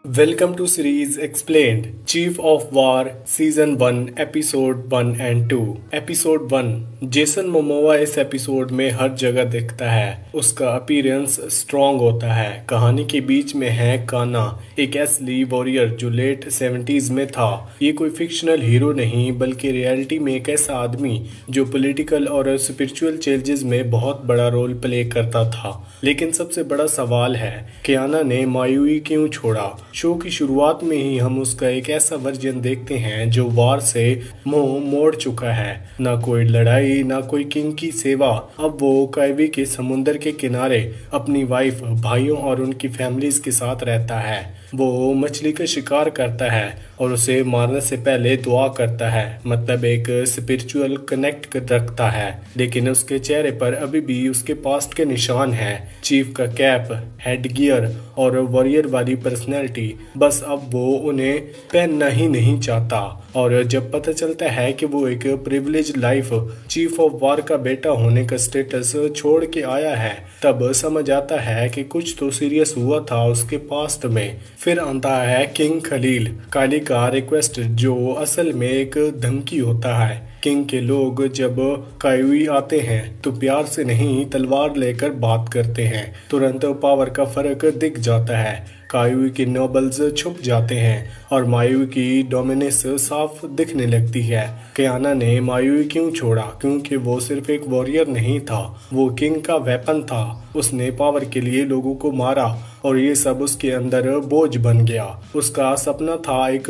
Welcome to series Explained, Chief of War Season 1 Episode 1 and 2। Episode 1। Jason Momoa इस episode में हर जगह दिखता है। उसका अपीयरेंस स्ट्रॉन्ग होता है। कहानी के बीच में है काना, एक असली वॉरियर जो लेट 70s में था। ये कोई फिक्शनल हीरो नहीं बल्कि रियलिटी में एक ऐसा आदमी जो पॉलिटिकल और स्पिरिचुअल चेंजेस में बहुत बड़ा रोल प्ले करता था। लेकिन सबसे बड़ा सवाल है कियाना ने मायुई क्यों छोड़ा। शो की शुरुआत में ही हम उसका एक ऐसा वर्जन देखते हैं जो वार से मुंह मोड़ चुका है। ना कोई लड़ाई, ना कोई किंग की सेवा। अब वो काइवी के समुंदर के किनारे अपनी वाइफ, भाइयों और उनकी फैमिलीज के साथ रहता है। वो मछली का शिकार करता है और उसे मारने से पहले दुआ करता है, मतलब एक स्पिरिचुअल कनेक्ट रखता है। लेकिन उसके चेहरे पर अभी भी उसके पास्ट के निशान हैं, चीफ का कैप, हेड गियर और वॉरियर वाली पर्सनैलिटी। बस अब वो उन्हें पहनना ही नहीं चाहता। और जब पता चलता है कि वो एक privilege life chief of war का बेटा होने का स्टेटस छोड़ के आया है, तब समझ आता है कि कुछ तो सीरियस हुआ था उसके पास्ट में। फिर आता है किंग खलील, काली का रिक्वेस्ट, जो असल में एक धमकी होता है। किंग के लोग जब काइवी आते हैं तो प्यार से नहीं तलवार लेकर बात करते हैं। तुरंत पावर का फर्क दिख जाता है। काइवी के नोबल्स छुप जाते हैं और मायुई की डोमिनेंस साफ दिखने लगती है। कियाना ने मायुई क्यों छोड़ा? क्योंकि वो सिर्फ एक वॉरियर नहीं था, वो किंग का वेपन था। उसने पावर के लिए लोगों को मारा और ये सब उसके अंदर बोझ बन गया। उसका सपना था एक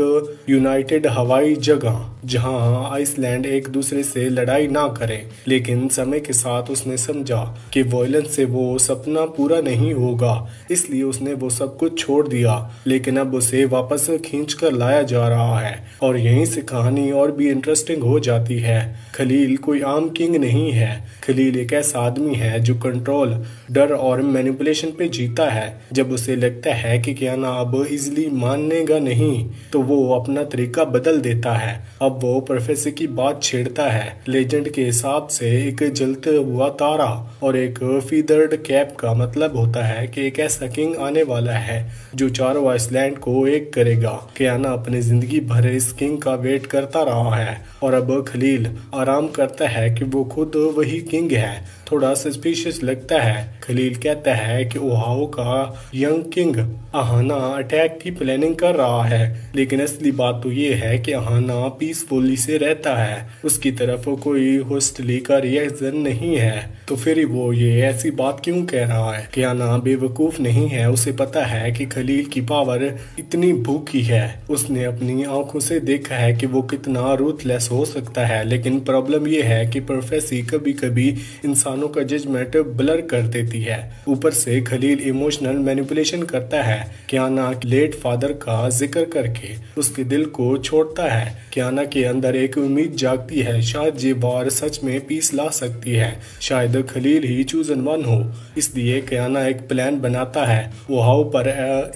यूनाइटेड हवाई जगह जहां आइसलैंड एक दूसरे से लड़ाई ना करे। लेकिन समय के साथ उसने समझा कि वॉयलेंस से वो सपना पूरा नहीं होगा, इसलिए उसने वो सब कुछ छोड़ दिया। लेकिन अब उसे वापस खींच कर लाया जा रहा है और यहीं से कहानी और भी इंटरेस्टिंग हो जाती है। खलील कोई आम किंग नहीं है। खलील एक ऐसा आदमी है जो कंट्रोल, डर और मैनिपुलेशन पे जीता है। जब उसे लगता है कि कियाना अब इजीली मानेगा नहीं तो वो अपना तरीका बदल देता है। अब वो प्रोफेसी की बात छेड़ता है। लेजेंड के हिसाब से एक जलते हुआ तारा और एक फीदर्ड कैप का मतलब होता है कि एक ऐसा किंग आने वाला है जो चारों आइसलैंड को एक करेगा। कियाना अपनी जिंदगी भर इस किंग का वेट करता रहा है और अब खलील आराम करता है कि वो खुद वही किंग है। थोड़ा सस्पिशियस लगता है। खलील कहता है कि ओहाओ का यंग किंग अहाना अटैक की प्लानिंग कर रहा है, लेकिन असली बात तो ये है कि अहाना पीसफुली से रहता है। उसकी तरफ कोई होस्टली का रिएक्शन नहीं है। तो फिर वो ये ऐसी बात क्यों कह रहा है? कियाना बेवकूफ नहीं है। उसे पता है कि खलील की पावर इतनी भूखी है। उसने अपनी आंखों से देखा है कि वो कितना रूथलेस हो सकता है। लेकिन प्रॉब्लम ये है कि प्रोफेसी कभी कभी इंसानों का जजमेंट ब्लर कर देती है। ऊपर से खलील इमोशनल मैनिपुलेशन करता है। कियाना लेट फादर का जिक्र करके उसके दिल को छोड़ता है। कियाना के अंदर एक उम्मीद जागती है, शायद ये वार सच में पीस ला सकती है। शायद खलील ही चूजन वन हो। इसलिए कियाना एक प्लान बनाता है, ओहाओ पर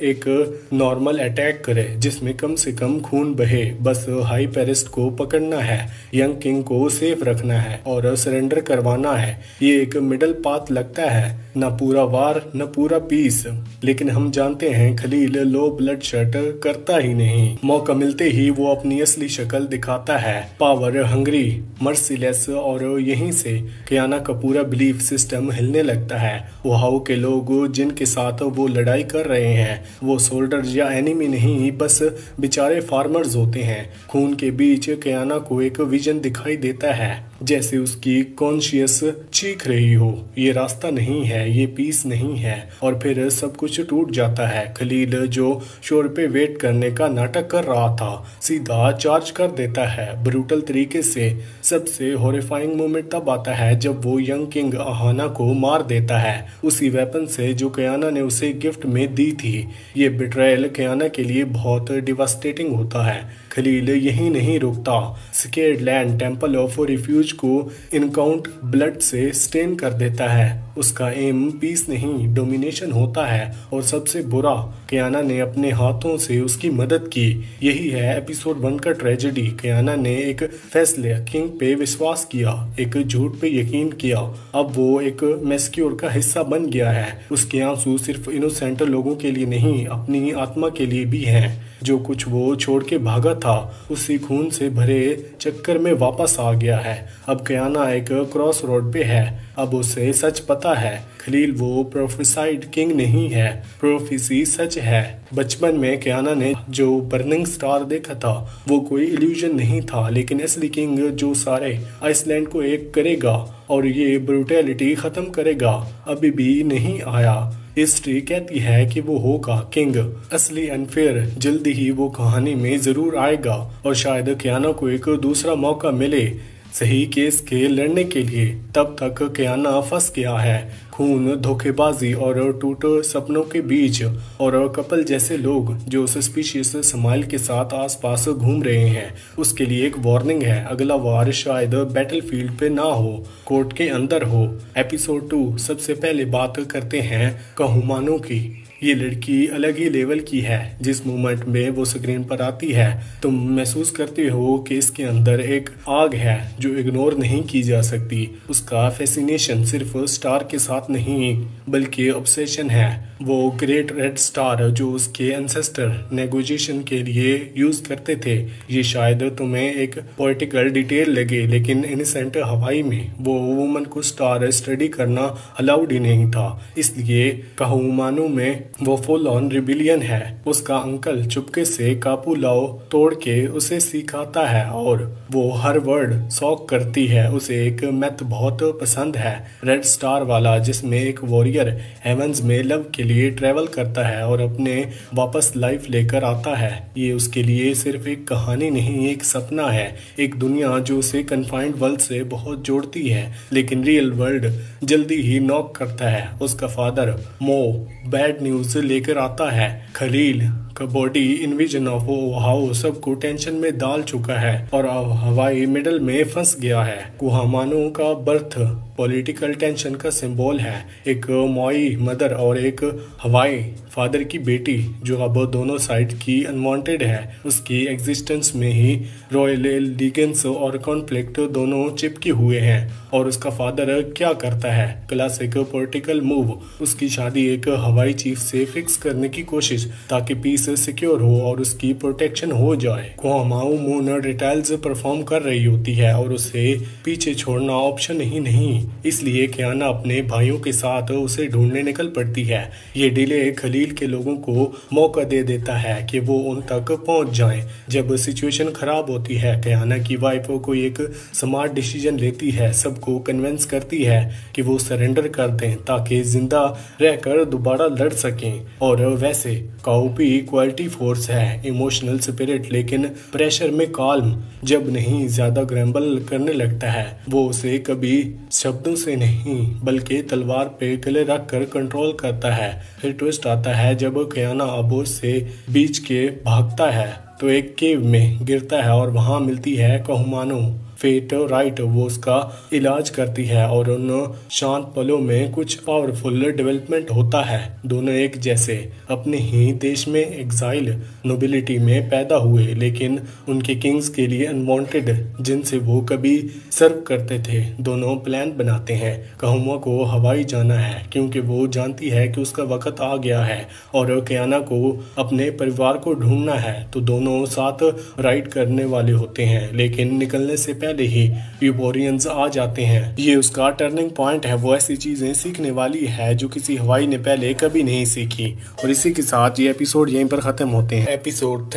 एक नॉर्मल अटैक करे जिसमें कम से कम खून बहे। बस हाई पेरिस्ट को पकड़ना है, यंग किंग को सेफ रखना है और सरेंडर करवाना है। ये एक मिडल पाथ लगता है, न पूरा वार न पूरा पीस। लेकिन हम जानते हैं खलील लो ब्लड शर्ट करता ही नहीं। मौका मिलते ही वो अपनी असली शक्ल दिखाता है, पावर हंग्री, मर्सीलेस। और यहीं से कियाना का पूरा बिलीफ सिस्टम हिलने लगता है। ओहाओ के लोग जिनके साथ वो लड़ाई कर रहे हैं वो सोल्डर्स या एनिमी नहीं, बस बेचारे फार्मर्स होते हैं। खून के बीच कियाना को एक विजन दिखाई देता है, जैसे उसकी कॉन्शियस चीख रही हो, ये रास्ता नहीं है, ये पीस नहीं है। और फिर सब कुछ टूट जाता है। खलील जो शोर पे वेट करने का नाटक कर रहा था सीधा चार्ज कर देता है ब्रूटल तरीके से। सबसे हॉरिफाइंग मोमेंट तब आता है जब वो यंग किंग अहाना को मार देता है, उसी वेपन से जो कियाना ने उसे गिफ्ट में दी थी। ये बिट्रायल कियाना के लिए बहुत डिवास्टेटिंग होता है। खलील यही नहीं रुकता, sacred land temple of refuge को इनकाउंट ब्लड से स्टेन कर देता है। उसका एम पीस नहीं डोमिनेशन होता है और सबसे बुरा कियाना ने अपने हाथों से उसकी मदद की। यही है एपिसोड 1 का ट्रेजेडी। कियाना ने एक फैसले किंग पे विश्वास किया, एक झूठ पे यकीन किया। अब वो एक मैस्क्योर का हिस्सा बन गया है। उसके आंसू सिर्फ इनोसेंट लोगों के लिए नहीं, अपनी आत्मा के लिए भी हैं। जो कुछ वो छोड़ के भागा था उसी खून से भरे चक्कर में वापस आ गया है। अब कियाना एक क्रॉस रोड पे है। अब उसे सच पता है, खलील वो प्रोफेसाइड किंग नहीं है, प्रोफेसी सच है। बचपन में कियाना ने जो बर्निंग स्टार देखा था वो कोई इल्यूजन नहीं था, लेकिन असली किंग जो सारे आइसलैंड को एक करेगा और ये ब्रूटैलिटी खत्म करेगा अभी भी नहीं आया। हिस्ट्री कहती है कि वो होगा किंग असली अनफेयर। जल्दी ही वो कहानी में जरूर आएगा और शायद कियाना को एक दूसरा मौका मिले सही केस के लड़ने के लिए। तब तक कियाना फंस गया है खून, धोखेबाजी और टूटे सपनों के बीच, और कपल जैसे लोग जो सस्पिशियस स्माइल के साथ आसपास घूम रहे हैं। उसके लिए एक वार्निंग है, अगला वार शायद बैटलफील्ड पे ना हो, कोर्ट के अंदर हो। एपिसोड 2 सबसे पहले बात करते हैं कहूमानो की। ये लड़की अलग ही लेवल की है। जिस मोमेंट में वो स्क्रीन पर आती है तुम महसूस करते हो कि इसके अंदर एक आग है जो इग्नोर नहीं की जा सकती। उसका फैसिनेशन सिर्फ स्टार के साथ नहीं बल्कि ऑब्सेशन है। वो ग्रेट रेड स्टार जो उसके एंसेस्टर नेगोशिएशन के लिए यूज करते थे। ये शायद तुम्हें एक पॉलिटिकल डिटेल लगे, लेकिन इनसेंट हवाई में वो वुमन को स्टार स्टडी करना अलाउड ही नहीं था। इसलिए कहूमानो में वो फुल ऑन रिबिलियन है। उसका अंकल चुपके से कापू लाओ तोड़ के उसे सिखाता है और वो हर वर्ड शॉक करती है। उसे एक मैथ बहुत पसंद है, रेड स्टार वाला, जिसमें एक वॉरियर हेवंस में लव के लिए ट्रेवल करता है और अपने वापस लाइफ लेकर आता है। ये उसके लिए सिर्फ एक कहानी नहीं, एक सपना है, एक दुनिया जो उसे कन्फाइंड वर्ल्ड से बहुत जोड़ती है। लेकिन रियल वर्ल्ड जल्दी ही नॉक करता है। उसका फादर मो बैड न्यूज लेकर आता है। खलील का बॉडी इन्विजन ऑफ हाउ सबको टेंशन में डाल चुका है और अब हवाई मिडल में फंस गया है। कुहामानो का बर्थ पॉलिटिकल टेंशन का सिंबल है। एक मॉई मदर और एक हवाई फादर की बेटी जो अब दोनों साइड की अनवांटेड है। उसकी एग्जिस्टेंस में ही रॉयल एलिगेंस और कॉन्फ्लिक्ट दोनों चिपके हुए हैं। और उसका फादर क्या करता है? क्लासिक पॉलिटिकल मूव, उसकी शादी एक हवाई चीफ से फिक्स करने की कोशिश ताकि पीस सिक्योर हो और उसकी प्रोटेक्शन हो जाए। कुहामाओ मून डिटेल्स परफॉर्म कर रही होती है और उसे पीछे छोड़ना ऑप्शन ही नहीं। इसलिए कियाना अपने भाइयों के साथ उसे ढूंढने निकल पड़ती है। ये डिले खलील के लोगों को मौका दे देता है कि वो उन तक पहुंच जाएं। जब सिचुएशन खराब होती है कियाना की वाइफ को एक स्मार्ट डिसीजन लेती है, सबको कन्विंस करती है कि वो सरेंडर कर दें ताकि जिंदा रहकर दोबारा लड़ सकें। और वैसे काउपी क्वालिटी फोर्स है, इमोशनल स्पिरिट, लेकिन प्रेशर में काल्म। जब नहीं ज्यादा ग्रैम्बल करने लगता है वो उसे कभी शब्दों से नहीं बल्कि तलवार पे गले रख कर कंट्रोल करता है। फिर ट्विस्ट आता है जब कियाना अबो से बीच के भागता है तो एक केव में गिरता है और वहां मिलती है कहूमानो। फेट राइट वो उसका इलाज करती है और उन शांत पलों में कुछ पावरफुल डेवलपमेंट होता है। दोनों एक जैसे अपने ही देश में एग्जाइल नोबिलिटी में पैदा हुए, लेकिन उनके किंग्स के लिए अनवांटेड जिनसे वो कभी सर्व करते थे। दोनों प्लान बनाते हैं। कहूमा को हवाई जाना है क्योंकि वो जानती है कि उसका वक्त आ गया है और कियाना को अपने परिवार को ढूंढना है। तो दोनों साथ राइड करने वाले होते हैं, लेकिन निकलने से पहले ही यूबोरियंस आ जाते हैं। ये उसका टर्निंग पॉइंट है। वो ऐसी चीजें सीखने वाली है जो किसी हवाई ने पहले कभी नहीं सीखी। और इसी के साथ ये एपिसोड यहीं पर खत्म होते हैं। एपिसोड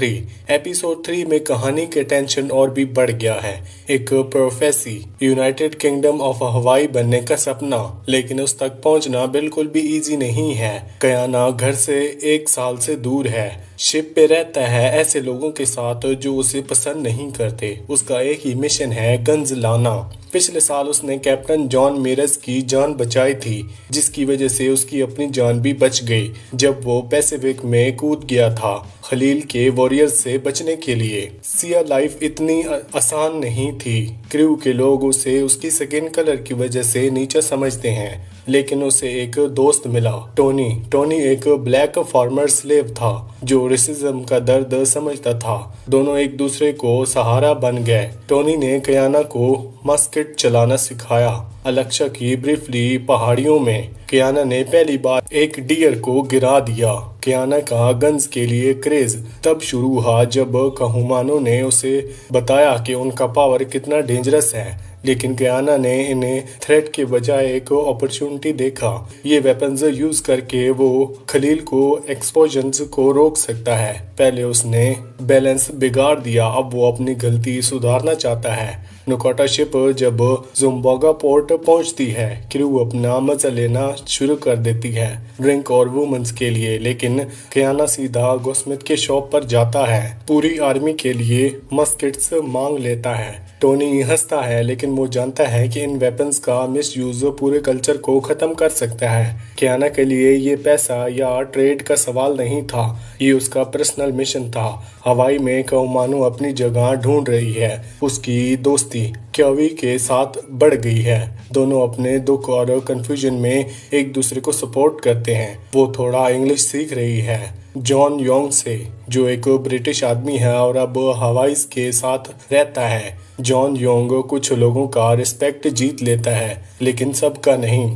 3 में कहानी के टेंशन और भी बढ़ गया है। एक प्रोफेसी, यूनाइटेड किंगडम ऑफ हवाई बनने का सपना, लेकिन उस तक पहुंचना बिल्कुल भी इजी नहीं है। कियाना घर से 1 साल से दूर है, शिप पे रहता है ऐसे लोगों के साथ जो उसे पसंद नहीं करते। उसका एक ही मिशन है, गन्स लाना। पिछले साल उसने कैप्टन जॉन मेरेस की जान बचाई थी, जिसकी वजह से उसकी अपनी जान भी बच गई जब वो पैसिफिक में कूद गया था खलील के वॉरियर्स से बचने के लिए। सिया लाइफ इतनी आसान नहीं थी। क्रू के लोग उसे उसकी स्किन कलर की वजह से नीचा समझते हैं, लेकिन उसे एक दोस्त मिला, टोनी। टोनी एक ब्लैक फार्मर स्लेव था जो रेसिज्म का दर्द समझता था। दोनों एक दूसरे को सहारा बन गए। टोनी ने कियाना को मस्केट चलाना सिखाया। अलेक्सा की ब्रीफली पहाड़ियों में कियाना ने पहली बार एक डियर को गिरा दिया। कियाना का गन्स के लिए क्रेज तब शुरू हुआ जब कहूमानो ने उसे बताया कि उनका पावर कितना डेंजरस है, लेकिन कियाना ने इन्हें थ्रेट के बजाय एक अपॉर्चुनिटी देखा। ये वेपन्स यूज करके वो खलील को एक्सपोजन्स को रोक सकता है। पहले उसने बैलेंस बिगाड़ दिया, अब वो अपनी गलती सुधारना चाहता है। नुकोटा शिप जब जुम्बागा पोर्ट पहुंचती है, क्रू अपना मजा लेना शुरू कर देती है ड्रिंक और वुमेन्स के लिए, लेकिन कियाना सीधा गोस्मिथ के शॉप पर जाता है। पूरी आर्मी के लिए मस्केट्स मांग लेता है। टोनी हंसता है, लेकिन वो जानता है कि इन वेपन्स का मिसयूज पूरे कल्चर को खत्म कर सकता है। कियाना के लिए ये पैसा या ट्रेड का सवाल नहीं था, ये उसका पर्सनल मिशन था। हवाई में कहूमानो अपनी जगह ढूंढ रही है। उसकी दोस्ती क्योवी के साथ बढ़ गई है। दोनों अपने दुख और कंफ्यूजन में एक दूसरे को सपोर्ट करते हैं। वो थोड़ा इंग्लिश सीख रही है जॉन योंग से, जो एक ब्रिटिश आदमी है और अब हवाईज के साथ रहता है। जॉन योंग कुछ लोगों का रिस्पेक्ट जीत लेता है, लेकिन सबका नहीं।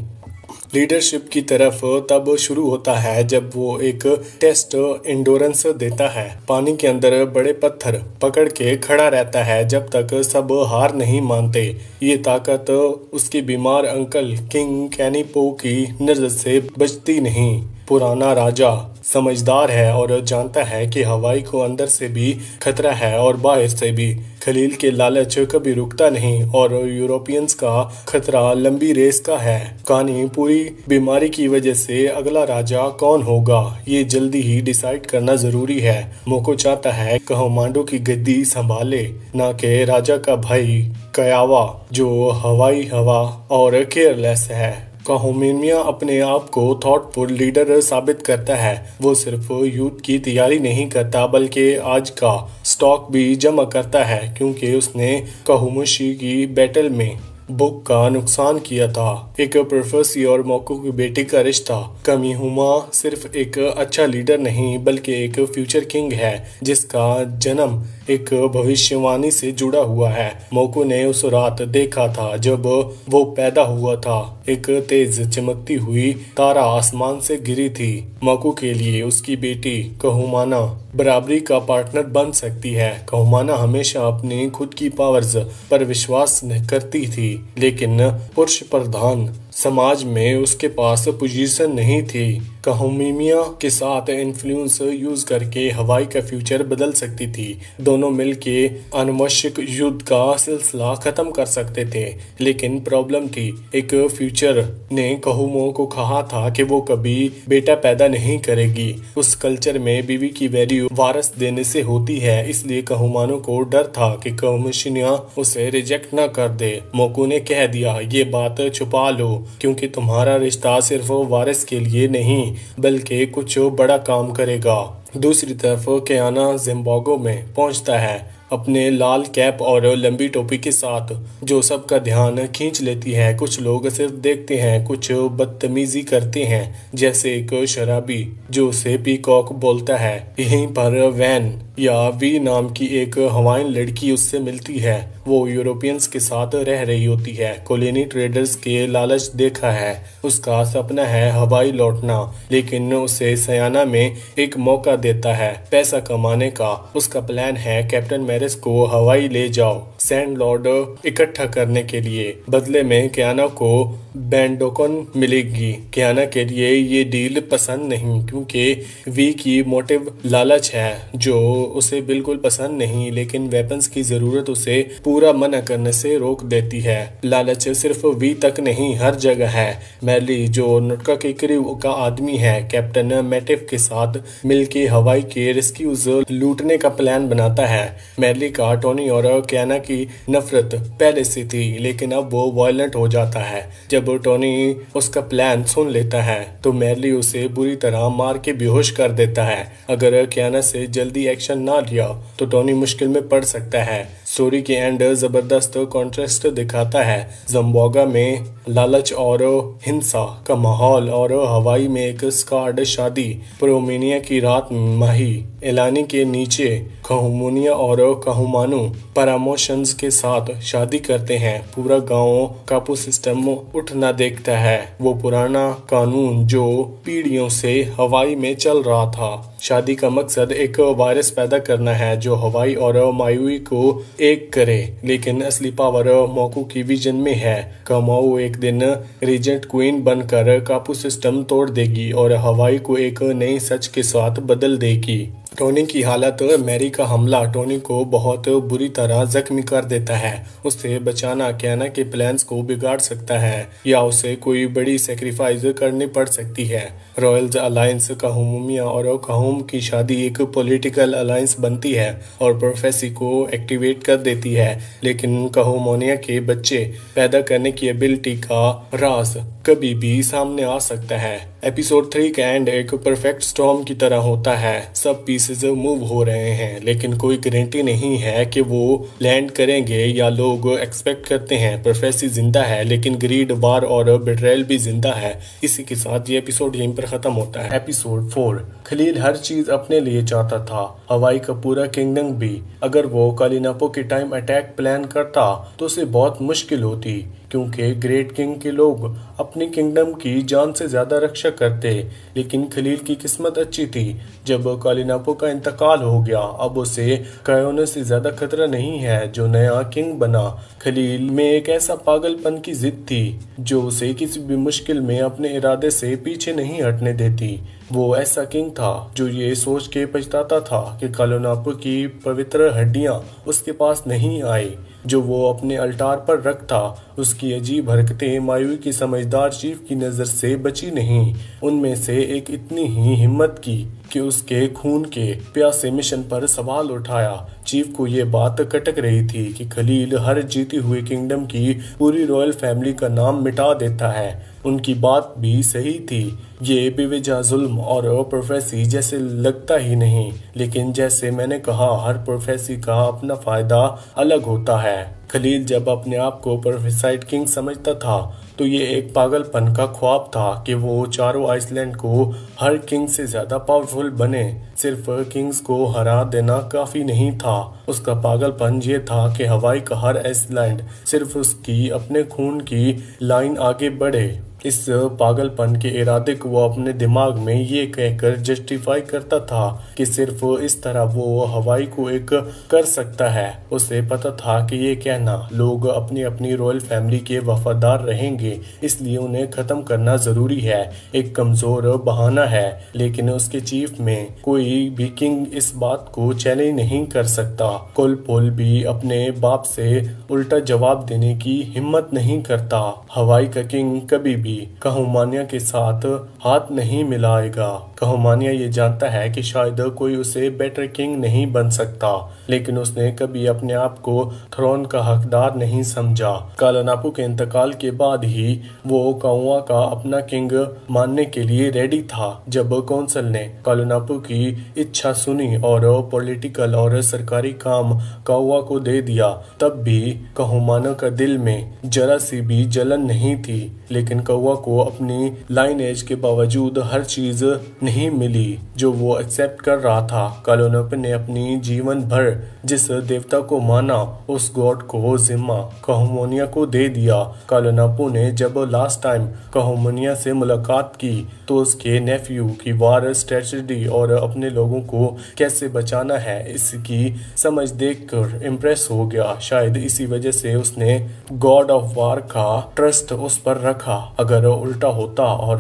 लीडरशिप की तरफ तब शुरू होता है जब वो एक टेस्ट इंडोरेंस देता है। पानी के अंदर बड़े पत्थर पकड़ के खड़ा रहता है जब तक सब हार नहीं मानते। ये ताकत उसके बीमार अंकल किंग कैनिपो की नजर से बचती नहीं। पुराना राजा समझदार है और जानता है कि हवाई को अंदर से भी खतरा है और बाहर से भी। खलील के लालच कभी रुकता नहीं और यूरोपियंस का खतरा लंबी रेस का है। कहानी पूरी बीमारी की वजह से अगला राजा कौन होगा ये जल्दी ही डिसाइड करना जरूरी है। मोको चाहता है कहमांडो की गद्दी संभाले, ना कि राजा का भाई कयावा जो हवाई हवा और केयरलेस है। कहूमिया अपने आप को थॉटफुल लीडर साबित करता है। वो सिर्फ युद्ध की तैयारी नहीं करता बल्कि आज का स्टॉक भी जमा करता है, क्योंकि उसने कहूमुशी की बैटल में बुक का नुकसान किया था। एक प्रोफेसर और मोको की बेटी का रिश्ता। कमिहुमा सिर्फ एक अच्छा लीडर नहीं बल्कि एक फ्यूचर किंग है जिसका जन्म एक भविष्यवाणी से जुड़ा हुआ है। मोको ने उस रात देखा था जब वो पैदा हुआ था। एक तेज चमकती हुई तारा आसमान से गिरी थी। मोको के लिए उसकी बेटी कहूमाना बराबरी का पार्टनर बन सकती है। कहूमाना हमेशा अपनी खुद की पावर्स पर विश्वास करती थी, लेकिन पुरुष प्रधान समाज में उसके पास पोजीशन नहीं थी। कहूमिया के साथ इन्फ्लुएंस यूज करके हवाई का फ्यूचर बदल सकती थी। दोनों मिलके अनावश्यक युद्ध का सिलसिला खत्म कर सकते थे, लेकिन प्रॉब्लम थी। एक फ्यूचर ने कहूमो को कहा था कि वो कभी बेटा पैदा नहीं करेगी। उस कल्चर में बीवी की वैल्यू वारस देने से होती है, इसलिए कहूमानो को डर था कि कहूमिया उसे रिजेक्ट न कर दे। मोकू ने कह दिया, ये बात छुपा लो, क्योंकि तुम्हारा रिश्ता सिर्फ वारिस के लिए नहीं बल्कि कुछ बड़ा काम करेगा। दूसरी तरफ कियाना जिम्बाब्वे में पहुंचता है अपने लाल कैप और लंबी टोपी के साथ, जो सबका ध्यान खींच लेती है। कुछ लोग सिर्फ देखते हैं, कुछ बदतमीजी करते हैं, जैसे एक शराबी जो उसे पीकॉक बोलता है। यहीं पर वैन या वी नाम की एक हवाईन लड़की उससे मिलती है। वो यूरोपियंस के साथ रह रही होती है। कॉलोनी ट्रेडर्स के लालच देखा है। उसका सपना है हवाई लौटना, लेकिन उसे सयाना में एक मौका देता है पैसा कमाने का। उसका प्लान है कैप्टन मैरिस को हवाई ले जाओ सैंड लॉर्ड इकट्ठा करने के लिए। बदले में कियाना को बैंडोकन मिलेगी। कियाना के लिए ये डील पसंद नहीं, क्योंकि वी की मोटिव लालच है जो उसे बिल्कुल पसंद नहीं, लेकिन वेपन्स की जरूरत उसे पूरा मना करने से रोक देती है। लालच सिर्फ वी तक नहीं, हर जगह है। मैली जो नुटका के करीब का आदमी है, कैप्टन मैटिव के साथ मिलके हवाई के रेस्क्यूज लूटने का प्लान बनाता है। मैरली का टोनी और कियाना की नफरत पहले से थी, लेकिन अब वो वायलेंट हो जाता है। जब टोनी उसका प्लान सुन लेता है तो मैरली उसे बुरी तरह मार के बेहोश कर देता है। अगर कियाना से जल्दी एक्शन ना लिया तो टोनी मुश्किल में पड़ सकता है। स्टोरी के एंड जबरदस्त कॉन्ट्रास्ट दिखाता है। जम्बोगा में लालच और हिंसा का माहौल और हवाई में एक स्कार्ड शादी। प्रोमेनिया की रात माही एलानी के नीचे कहूमुनिया और कहूमानू प्रमोशंस के साथ शादी करते हैं। पूरा गांव कापू सिस्टम उठना देखता है, वो पुराना कानून जो पीढ़ियों से हवाई में चल रहा था। शादी का मकसद एक वायरस पैदा करना है जो हवाई और मायुई को एक करे, लेकिन असली पावर मोकू की विजन में है। कमाऊ एक दिन रीजेंट क्वीन बनकर कापू सिस्टम तोड़ देगी और हवाई को एक नई सच के साथ बदल देगी। टोनी की हालत मैरी का हमला टोनी को बहुत बुरी तरह जख्मी कर देता है। उसे बचाना कियाना के प्लान्स को बिगाड़ सकता है या उसे कोई बड़ी सेक्रीफाइस करनी पड़ सकती है। रॉयल्स अलायंस कहूमिया और कहूम की शादी एक पॉलिटिकल अलायंस बनती है और प्रोफेसी को एक्टिवेट कर देती है, लेकिन कहूमोनिया के बच्चे पैदा करने की एबिलिटी का राज कभी भी सामने आ सकता है। एपिसोड 3 का एंड एक परफेक्ट स्टॉर्म की तरह होता है। सब पीसेज मूव हो रहे हैं, लेकिन कोई गारंटी नहीं है कि वो लैंड करेंगे या लोग एक्सपेक्ट करते हैं। प्रोफेसी जिंदा है, लेकिन ग्रीड, वार और बेट्रेयल भी जिंदा है। इसी के साथ ये एपिसोड यहीं पर खत्म होता है। एपिसोड 4 खलील हर चीज अपने लिए चाहता था, हवाई का पूरा किंगडम भी। अगर वो कालिनापो के टाइम अटैक प्लान करता तो उसे बहुत मुश्किल होती, क्योंकि ग्रेट किंग के लोग अपनी किंगडम की जान से ज्यादा रक्षा करते। लेकिन खलील की किस्मत अच्छी थी। जब कालिनापो का इंतकाल हो गया, अब उसे कायोनो से ज्यादा खतरा नहीं है जो नया किंग बना। खलील में एक ऐसा पागलपन की जिद थी जो उसे किसी भी मुश्किल में अपने इरादे से पीछे नहीं हटने देती। वो ऐसा किंग था जो ये सोच के पछताता था कि कालिनापो की पवित्र हड्डियां उसके पास नहीं आई जो वो अपने अल्टार पर रखता। उसकी अजीब हरकतें मायूई की समझदार चीफ की नजर से बची नहीं। उनमें से एक इतनी ही हिम्मत की कि उसके खून के प्यासे मिशन पर सवाल उठाया। चीफ को ये बात खटक रही थी कि खलील हर जीती हुई किंगडम की पूरी रॉयल फैमिली का नाम मिटा देता है। उनकी बात भी सही थी। ये बेवजह जुल्म और प्रोफेसी जैसे लगता ही नहीं, लेकिन जैसे मैंने कहा, हर प्रोफेसी का अपना फायदा अलग होता है। खलील जब अपने आप को प्रोफेसाइड किंग समझता था तो ये एक पागलपन का ख्वाब था कि वो चारों आइसलैंड को हर किंग से ज्यादा पावरफुल बने। सिर्फ किंग्स को हरा देना काफी नहीं था। उसका पागलपन ये था कि हवाई का हर आइसलैंड सिर्फ उसकी अपने खून की लाइन आगे बढ़े। इस पागलपन के इरादे को वो अपने दिमाग में ये कहकर जस्टिफाई करता था कि सिर्फ इस तरह वो हवाई को एक कर सकता है। उसे पता था कि ये कहना लोग अपनी अपनी रॉयल फैमिली के वफादार रहेंगे, इसलिए उन्हें खत्म करना जरूरी है। एक कमजोर बहाना है, लेकिन उसके चीफ में कोई भी किंग इस बात को चैलेंज नहीं कर सकता। कोलपोल भी अपने बाप से उल्टा जवाब देने की हिम्मत नहीं करता। हवाई का किंग कभी भी कहूमानिया के साथ हाथ नहीं मिलाएगा। कहूमानिया ये जानता है कि शायद कोई उसे बेटर किंग नहीं बन सकता, लेकिन उसने कभी अपने आप को थ्रोन का हकदार नहीं समझा। कालिनापो के इंतकाल के बाद ही वो काउआ का अपना किंग मानने के लिए रेडी था। जब कौंसिल ने कालिनापो की इच्छा सुनी और पॉलिटिकल और सरकारी काम काउआ को दे दिया, तब भी कहूमाना का दिल में जरा सी भी जलन नहीं थी। लेकिन कौआ को अपनी लाइनेज के बावजूद हर चीज नहीं मिली जो वो एक्सेप्ट कर रहा था। कालिनापो ने अपनी जीवन भर जिस देवता को माना, उस गॉड को जिम्मा कहूमोनिया को दे दिया। कालिनापो ने जब लास्ट टाइम कहूमोनिया से मुलाकात की तो उसके नेफ्यू की वार स्ट्रेटजी और अपने लोगों को कैसे बचाना है इसकी समझ देखकर इम्प्रेस हो गया। शायद इसी वजह से उसने गॉड ऑफ वार का ट्रस्ट उस पर रखा। अगर उल्टा होता और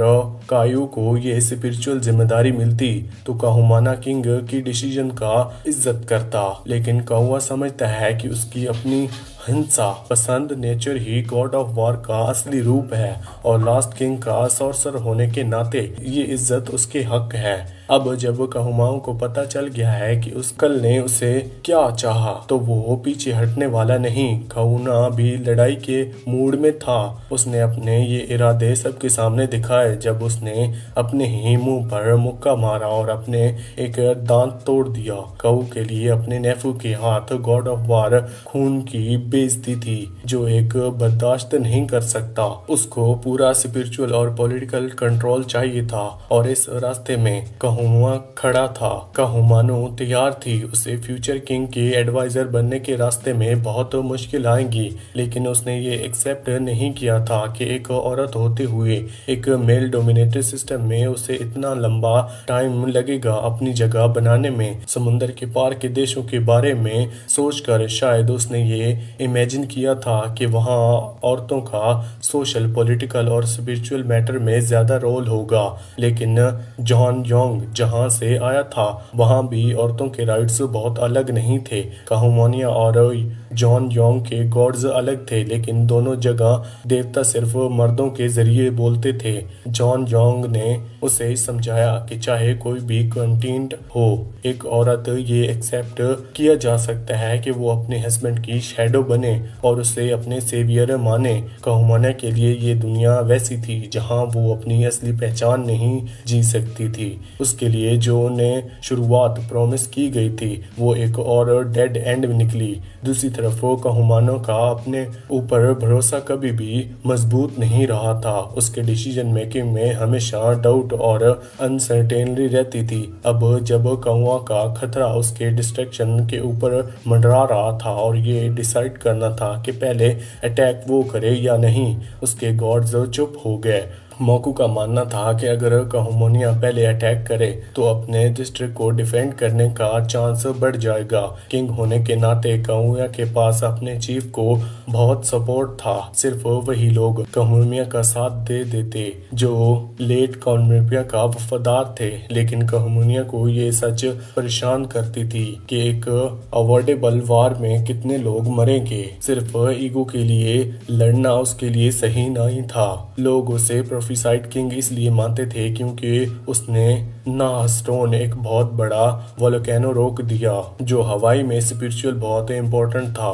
कायू को ये स्पिरिचुअल जिम्मेदारी मिलती तो कहूमाना किंग की डिसीजन का इज्जत करता। लेकिन कौआ समझता है कि उसकी अपनी हिंसा पसंद nature he God of war का असली रूप है और लास्ट किंग का सॉर्सर होने के नाते ये इज्जत उसके हक है। अब जब कहूमाओं को पता चल गया है कि उस कल ने उसे क्या चाहा तो वो पीछे हटने वाला नहीं। कहूना भी लड़ाई के मूड में था। उसने अपने ये इरादे सबके सामने दिखाए जब उसने अपने ही मुंह पर मुक्का मारा और अपने एक दांत तोड़ दिया। कहू के लिए अपने नेफू के हाथ गॉड ऑफ वार खून की बेइज्जती थी जो एक बर्दाश्त नहीं कर सकता। उसको पूरा स्पिरिचुअल और पॉलिटिकल कंट्रोल चाहिए था और इस रास्ते में कहूमा खड़ा था। कहूमानो तैयार थी। उसे फ्यूचर किंग के एडवाइजर बनने के रास्ते में बहुत मुश्किल आएंगी, लेकिन उसने ये एक्सेप्ट नहीं किया था कि एक औरत होते हुए एक मेल डोमिनेटेड सिस्टम में उसे इतना लंबा टाइम लगेगा अपनी जगह बनाने में। समुंदर के पार के देशों के बारे में सोचकर शायद उसने ये इमेजिन किया था कि वहाँ औरतों का सोशल, पॉलिटिकल और स्पिरिचुअल मैटर में ज्यादा रोल होगा, लेकिन जॉन योंग जहां से आया था वहां भी औरतों के राइट्स बहुत अलग नहीं थे। कहूमोनिया और जॉन योंग के गॉड्स अलग थे, लेकिन दोनों जगह देवता सिर्फ मर्दों के जरिए बोलते थे। जॉन योंग ने उसे समझाया कि चाहे कोई भी कंटेंट हो, एक औरत ये एक्सेप्ट किया जा सकता है कि वो अपने हस्बैंड की शैडो बने और उसे अपने सेवियर माने। कहूमोनिया के लिए ये दुनिया वैसी थी जहां वो अपनी असली पहचान नहीं जी सकती थी। उसके लिए जो ने शुरुआत प्रॉमिस की गई थी वो एक और डेड एंड में निकली। दूसरी तरफ कहूमानो का अपने ऊपर भरोसा कभी भी मजबूत नहीं रहा था। उसके डिसीजन मेकिंग में हमेशा डाउट और अनसर्टेनली रहती थी। अब जब कौआ का खतरा उसके डिस्ट्रैक्शन के ऊपर मंडरा रहा था और ये डिसाइड करना था कि पहले अटैक वो करे या नहीं, उसके गॉड्स चुप हो गए। मोकू का मानना था कि अगर कहूमोनिया पहले अटैक करे तो अपने डिस्ट्रिक्ट को डिफेंड करने का चांस बढ़ जाएगा। किंग होने के नाते कहूमिया के पास अपने चीफ को बहुत सपोर्ट था। सिर्फ वही लोग कहूमिया का साथ दे देते जो लेट कहूमिया का वफादार थे, लेकिन कहूमिया को ये सच परेशान करती थी कि एक अवॉइडेबल वार में कितने लोग मरेंगे। सिर्फ ईगो के लिए लड़ना उसके लिए सही नहीं था। लोग उसे प्रोफेसाइड किंग इसलिए मानते थे क्योंकि उसने नाहस्टोन एक बहुत बड़ा वोल्केनो रोक दिया जो हवाई में स्पिरिचुअल बहुत इम्पोर्टेंट था।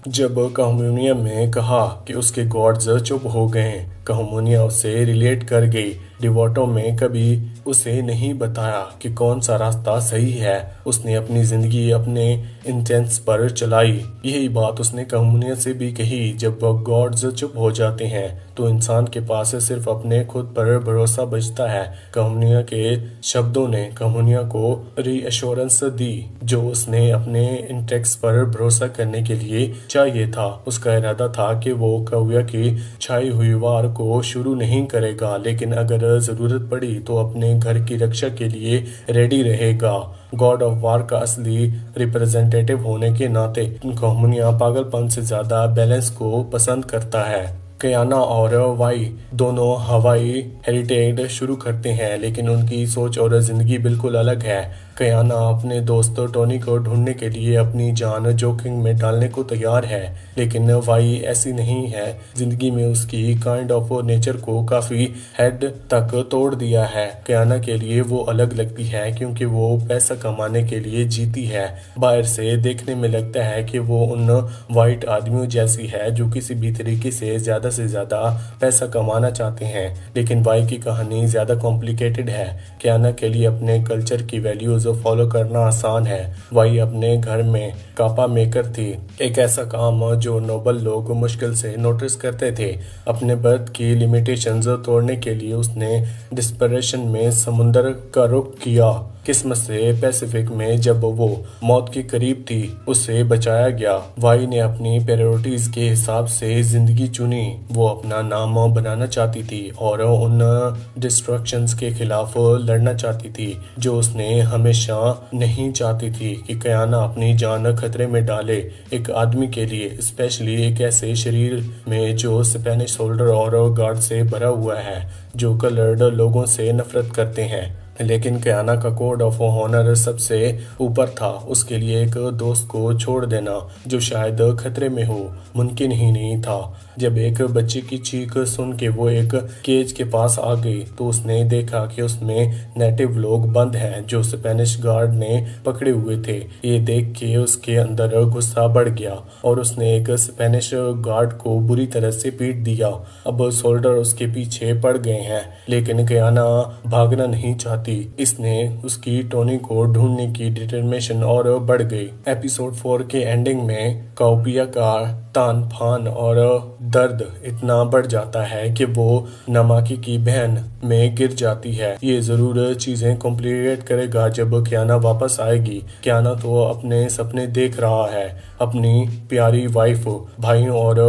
जब कहूमोनिया ने कहा कि उसके गॉड्स चुप हो गए, कहूमोनिया उससे रिलेट कर गई। डिवोटो में कभी उसे नहीं बताया कि कौन सा रास्ता सही है। उसने अपनी जिंदगी अपने इंटेंस पर चलाई। यही बात उसने कहूमोनिया से भी कही। जब गॉड्स चुप हो जाते हैं तो इंसान के पास सिर्फ अपने खुद पर भरोसा बचता है। कहूमोनिया के शब्दों ने कहूमोनिया को रीअश्योरेंस दी जो उसने अपने इंटेक्स पर भरोसा करने के लिए चाहिए था। उसका इरादा था कि वो कौया की छाई हुई वार को शुरू नहीं करेगा, लेकिन अगर जरूरत पड़ी तो अपने घर की रक्षा के लिए रेडी रहेगा। गॉड ऑफ वार का असली रिप्रेजेंटेटिव होने के नाते कहूमोनिया पागलपन से ज्यादा बैलेंस को पसंद करता है। कयाना और वाई दोनों हवाई हेरिटेज शुरू करते हैं, लेकिन उनकी सोच और जिंदगी बिल्कुल अलग है। कयाना अपने दोस्त टोनी को ढूंढने के लिए अपनी जान जोखिम में डालने को तैयार है, लेकिन वाई ऐसी नहीं है। जिंदगी में उसकी काइंड ऑफ नेचर को काफी हद तक तोड़ दिया है। कयाना के लिए वो अलग लगती है क्योंकि वो पैसा कमाने के लिए जीती है। बाहर से देखने में लगता है कि वो उन वाइट आदमियों जैसी है जो किसी भी तरीके से ज्यादा पैसा कमाना चाहते हैं, लेकिन वाई की कहानी ज्यादा कॉम्प्लिकेटेड है। कयाना के लिए अपने कल्चर की वैल्यूज फॉलो करना आसान है। वाई अपने घर में कापा मेकर थी, एक ऐसा काम जो नोबल लोग मुश्किल से नोटिस करते थे। अपने बर्थ की लिमिटेशंस तोड़ने के लिए उसने डिस्परेशन में समुंदर का रुख किया। किस्मत से पैसिफिक में जब वो मौत के करीब थी उसे बचाया गया। वाई ने अपनी प्रायोरिटीज के हिसाब से जिंदगी चुनी। वो अपना नाम बनाना चाहती थी और उन डिस्ट्रक्शंस के खिलाफ लड़ना चाहती थी जो उसने हमेशा नहीं चाहती थी कि कयाना अपनी जान खतरे में डाले। एक आदमी के लिए, स्पेशली एक ऐसे शरीर में जो स्पेनिश सोल्डर और गार्ड से भरा हुआ है जो कलर्ड लोगों से नफरत करते हैं, लेकिन कियाना का कोड ऑफ ऑनर सबसे ऊपर था। उसके लिए एक दोस्त को छोड़ देना जो शायद खतरे में हो मुमकिन ही नहीं था। जब एक बच्चे की चीख सुन के वो एक केज के पास आ गई तो उसने देखा कि उसमें नेटिव लोग बंद हैं जो स्पेनिश गार्ड ने पकड़े हुए थे। ये देख के उसके अंदर गुस्सा बढ़ गया और उसने एक स्पेनिश गार्ड को बुरी तरह से पीट दिया। अब सोल्डर उसके पीछे पड़ गए हैं, लेकिन कियाना भागना नहीं चाहती। इसने उसकी टोनी को ढूंढने की डिटरमिनेशन और बढ़ गई। एपिसोड 4 के एंडिंग में काओपिया का तान फान और दर्द इतना बढ़ जाता है कि वो नमाकी की बहन में गिर जाती है। ये जरूर चीजें कॉम्प्लिकेट करेगा जब कियाना वापस आएगी। कियाना तो अपने सपने देख रहा है अपनी प्यारी वाइफ, भाइयों और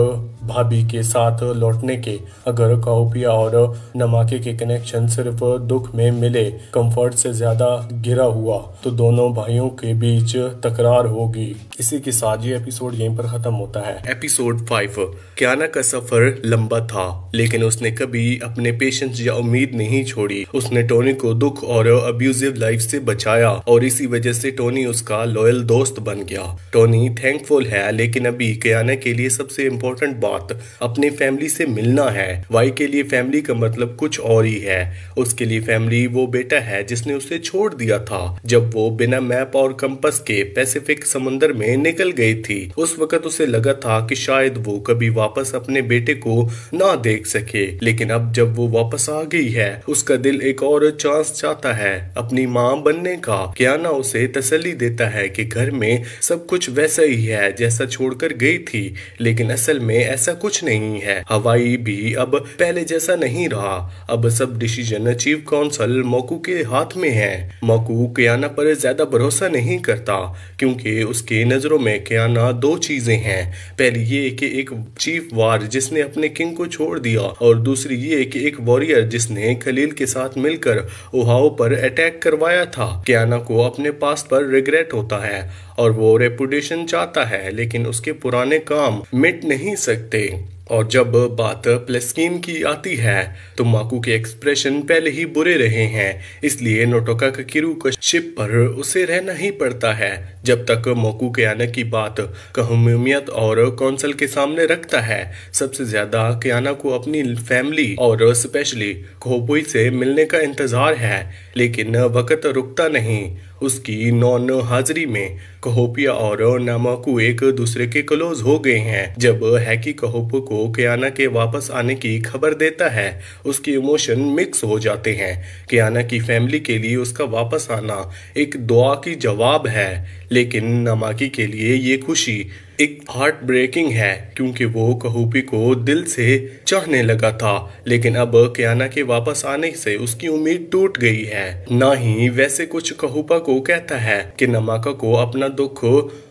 भाभी के साथ लौटने के। अगर काओपिया और नमाके के कनेक्शन सिर्फ दुख में मिले कंफर्ट से ज्यादा गिरा हुआ तो दोनों भाइयों के बीच तकरार होगी। इसी के साथ ये एपिसोड यहीं पर खत्म होता है। एपिसोड 5। कियाना का सफर लंबा था लेकिन उसने कभी अपने पेशेंस या उम्मीद नहीं छोड़ी। उसने टोनी को दुख और अब्यूजिव लाइफ से बचाया और इसी वजह से टोनी उसका लॉयल दोस्त बन गया। टोनी थैंकफुल है, लेकिन अभी कियाना के लिए सबसे इम्पोर्टेंट बात अपने फैमिली से मिलना है। वाई के लिए फैमिली का मतलब कुछ और ही है। उसके लिए फैमिली वो बेटा है जिसने उसे छोड़ दिया था जब वो बिना मैप और कंपास के पैसिफिक समुद्र में निकल गई थी। उस वक्त उसे लगा था कि शायद वो कभी वापस अपने बेटे को ना देख सके, लेकिन अब जब वो वापस आ गई है उसका दिल एक और चांस चाहता है अपनी माँ बनने का। कियाना उसे तसल्ली देता है कि घर में सब कुछ वैसा ही है जैसा छोड़कर गई थी, लेकिन असल में ऐसा कुछ नहीं है। हवाई भी अब पहले जैसा नहीं रहा। अब सब डिसीजन चीफ काउंसिल मोकू के हाथ में है। मोकू कियाना पर ज्यादा भरोसा नहीं करता क्योंकि उसके नजरों में कियाना दो चीजें हैं। पहली ये कि एक चीफ वार जिसने अपने किंग को छोड़ दिया और दूसरी ये कि एक वॉरियर जिसने खलील के साथ मिलकर ओहाओ पर अटैक करवाया था। कियाना को अपने पास पर रिग्रेट होता है और वो रेपुटेशन चाहता है, लेकिन उसके पुराने काम मिट नहीं सकते। और जब बात प्लेस्कीन की आती है तो माकू के एक्सप्रेशन पहले ही बुरे रहे हैं, इसलिए नोटोका का किरू का शिप पर उसे रहना ही पड़ता है जब तक मोकू कियाना की बात कहूमियत और काउंसिल के सामने रखता है। सबसे ज्यादा कियाना को अपनी फैमिली और स्पेशली खोपोई से मिलने का इंतजार है, लेकिन वक्त रुकता नहीं। उसकी नॉन हाजिरी में कहोपिया और नामाकू एक दूसरे के क्लोज हो गए हैं। जब हैकी कहोपो को कियाना के वापस आने की खबर देता है उसके इमोशन मिक्स हो जाते हैं। कियाना की फैमिली के लिए उसका वापस आना एक दुआ की जवाब है, लेकिन नामाकी के लिए ये खुशी एक हार्ट ब्रेकिंग है क्योंकि वो कहोपी को दिल से चाहने लगा था, लेकिन अब कियाना के वापस आने से उसकी उम्मीद टूट गई है। ना ही वैसे कुछ कहोपा को कहता है कि नमाका को अपना दुख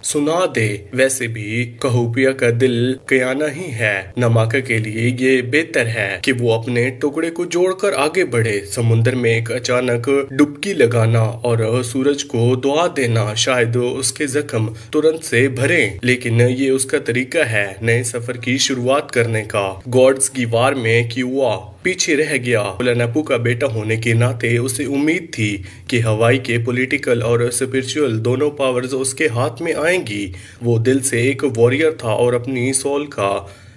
सुना दे, वैसे भी कहोपिया का दिल कियाना ही है। नमाका के लिए ये बेहतर है कि वो अपने टुकड़े को जोड़कर आगे बढ़े। समुद्र में एक अचानक डुबकी लगाना और सूरज को दुआ देना शायद उसके जख्म तुरंत से भरे, लेकिन ये उसका तरीका है नए सफर की शुरुआत करने का। गॉड्स की वार में कियुआ पीछे रह गया। पुलानापू का बेटा होने के नाते उसे उम्मीद थी कि हवाई के पॉलिटिकल और स्पिरिचुअल दोनों पावर्स उसके हाथ में आएंगी। वो दिल से एक वॉरियर था और अपनी सोल का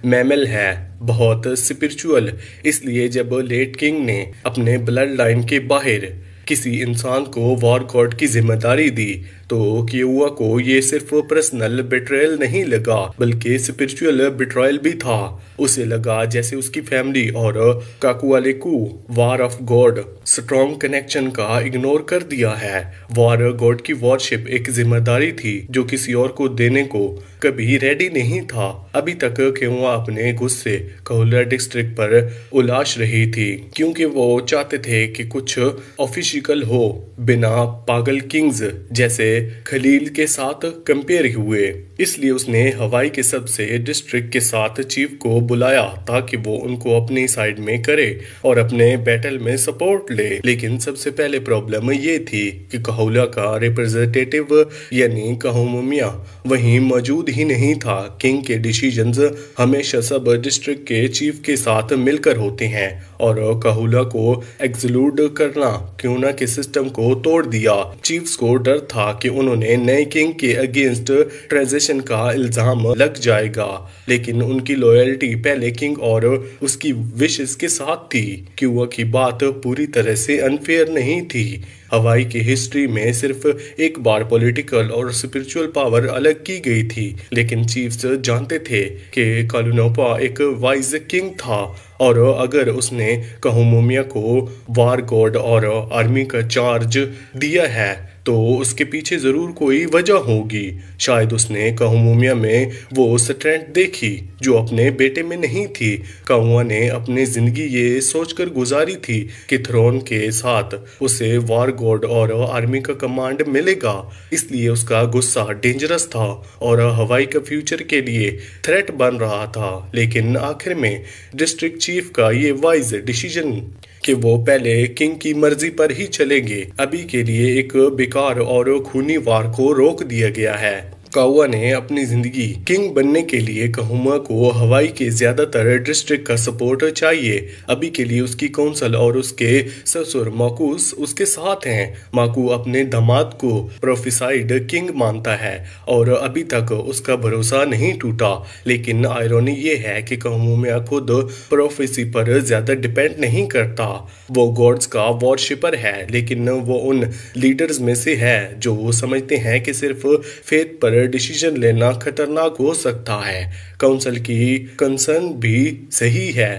मैमल है, बहुत स्पिरिचुअल। इसलिए जब लेट किंग ने अपने ब्लड लाइन के बाहर किसी इंसान को वॉर गॉड की जिम्मेदारी दी तो कियुआ को ये सिर्फ पर्सनल बिट्रेयल नहीं लगा बल्कि स्पिरिचुअल बिट्रायल भी था। उसे लगा जैसे उसकी फैमिली और काकुआलेकू वार ऑफ गॉड स्ट्रॉन्ग कनेक्शन का इग्नोर कर दिया है। वार गॉड की वॉरशिप एक जिम्मेदारी थी जो किसी और को देने को कभी रेडी नहीं था। अभी तक कियुआ अपने गुस्से कहूलर डिस्ट्रिक्ट पर उलाश रही थी क्योंकि वो चाहते थे कि कुछ ऑफिशियल हो बिना पागल किंग्स जैसे खलील के साथ कंपेयर हुए। इसलिए उसने हवाई के सबसे डिस्ट्रिक्ट के साथ चीफ को बुलाया ताकि वो उनको अपनी साइड में करे और अपने बैटल में सपोर्ट ले। लेकिन सबसे पहले प्रॉब्लम ये थी कि कहौला का रिप्रेजेंटेटिव यानी कहूमुमिया वहीं मौजूद ही नहीं था। किंग के डिसीजंस हमेशा सब डिस्ट्रिक्ट के चीफ के साथ मिलकर होते हैं और कहौला को एक्सक्लूड करना क्यों के सिस्टम को तोड़ दिया। चीफ्स को डर था कि उन्होंने नए किंग के अगेंस्ट ट्रांजिशन का इल्जाम लग जाएगा, लेकिन उनकी लॉयल्टी पहले किंग और उसकी विशेस के साथ थी। क्यों की बात पूरी तरह से अनफेयर नहीं थी। हवाई की हिस्ट्री में सिर्फ एक बार पॉलिटिकल और स्पिरिचुअल पावर अलग की गई थी, लेकिन चीफ्स जानते थे कि कालुनोपा एक वाइज किंग था और अगर उसने कहूमुमिया को वार गॉड और आर्मी का चार्ज दिया है तो उसके पीछे जरूर कोई वजह होगी। शायद उसने कहूमुमिया में वो स्ट्रेंथ देखी जो अपने बेटे में नहीं थी। कहूआ ने अपनी जिंदगी ये सोचकर गुजारी थी कि थ्रोन के साथ उसे वार गॉड और आर्मी का कमांड मिलेगा, इसलिए उसका गुस्सा डेंजरस था और हवाई का फ्यूचर के लिए थ्रेट बन रहा था। लेकिन आखिर में डिस्ट्रिक्ट चीफ का ये वाइज डिसीजन कि वो पहले किंग की मर्जी पर ही चलेंगे अभी के लिए एक बेकार और खूनी वार को रोक दिया गया है। कहूआ ने अपनी जिंदगी किंग बनने के लिए कहूमा को हवाई के ज्यादातर डिस्ट्रिक्ट का सपोर्ट चाहिए। अभी के लिए उसकी काउंसिल और उसके ससुर माकूस उसके साथ हैं। माकू अपने दामाद को प्रोफेसाइड किंग मानता है और अभी तक उसका भरोसा नहीं टूटा। लेकिन आयरनी ये है कि कहूमा खुद प्रोफेसी पर ज्यादा डिपेंड नहीं करता। वो गॉड्स का वॉरशिपर है, लेकिन वो उन लीडर्स में से है जो समझते हैं कि सिर्फ फेथ पर डिसीजन लेना खतरनाक हो सकता है। काउंसिल की कंसर्न भी सही है।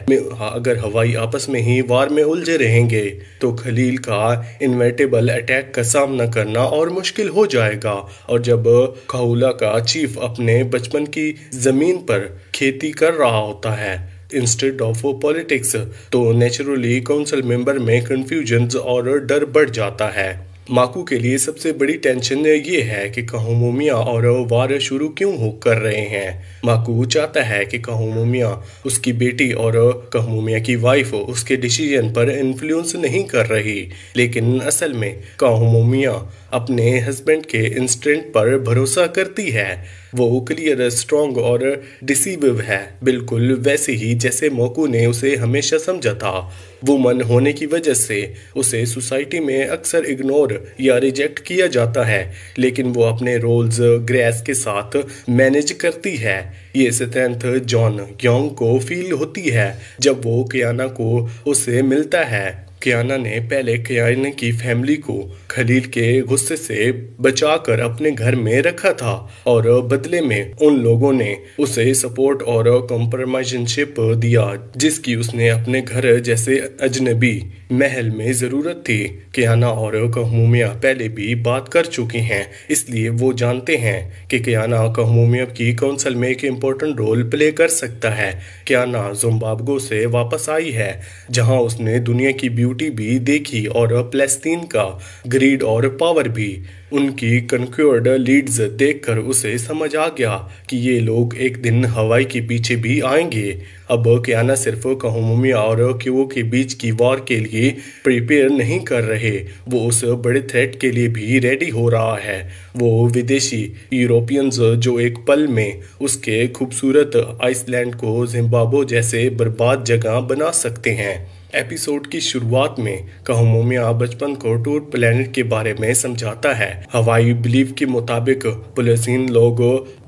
अगर हवाई आपस में ही वार में उलझे रहेंगे तो खलील का इनविटेबल अटैक का सामना करना और मुश्किल हो जाएगा। और जब कहौला का चीफ अपने बचपन की जमीन पर खेती कर रहा होता है इंस्टेड ऑफ पॉलिटिक्स, तो नेचुरली काउंसिल मेंबर में कंफ्यूजन और डर बढ़ जाता है। माकू के लिए सबसे बड़ी टेंशन ये है कि कहूमुमिया और वार शुरू क्यों हो कर रहे हैं। माकू चाहता है कि कहूमुमिया उसकी बेटी और कहूमुमिया की वाइफ उसके डिसीजन पर इन्फ्लुएंस नहीं कर रही, लेकिन असल में कहूमुमिया अपने हस्बैंड के इंस्टेंट पर भरोसा करती है। वो क्लियर, स्ट्रॉन्ग और डिसीविव है, बिल्कुल वैसे ही जैसे मोकू ने उसे हमेशा समझा था। वुमन होने की वजह से उसे सोसाइटी में अक्सर इग्नोर या रिजेक्ट किया जाता है, लेकिन वो अपने रोल्स ग्रेस के साथ मैनेज करती है। ये स्ट्रेंथ जॉन योंग को फील होती है जब वो कियाना को उससे मिलता है। कियाना ने पहले कियाना की फैमिली को खलील के गुस्से से बचाकर अपने घर में रखा था और बदले में उन लोगों ने उसे सपोर्ट और कॉम्प्रोमाइजनशिप दिया जिसकी उसने अपने घर जैसे अजनबी महल में जरूरत थी। कियाना और कहूमुमिया पहले भी बात कर चुकी हैं, इसलिए वो जानते हैं कि कियाना कहूमुमिया की काउंसिल में एक इम्पोर्टेंट रोल प्ले कर सकता है। कियाना जिम्बाब्वे से वापस आई है जहां उसने दुनिया की ब्यूटी भी देखी और फलस्तीन का ग्रीड और पावर भी। उनकी कन्क्योर्ड लीड्स देखकर उसे समझ आ गया कि ये लोग एक दिन हवाई के पीछे भी आएंगे। अब कियाना सिर्फ कहूमुमिया और क्यूओ के बीच की वॉर के लिए प्रिपेयर नहीं कर रहे, वो उस बड़े थ्रेट के लिए भी रेडी हो रहा है। वो विदेशी यूरोपियंस जो एक पल में उसके खूबसूरत आइसलैंड को जिम्बाब्वे जैसे बर्बाद जगह बना सकते हैं। एपिसोड की शुरुआत में कहूमुमिया बचपन को टूर प्लेनेट के बारे में समझाता है। हवाई बिलीव के मुताबिक पुलसिन लोग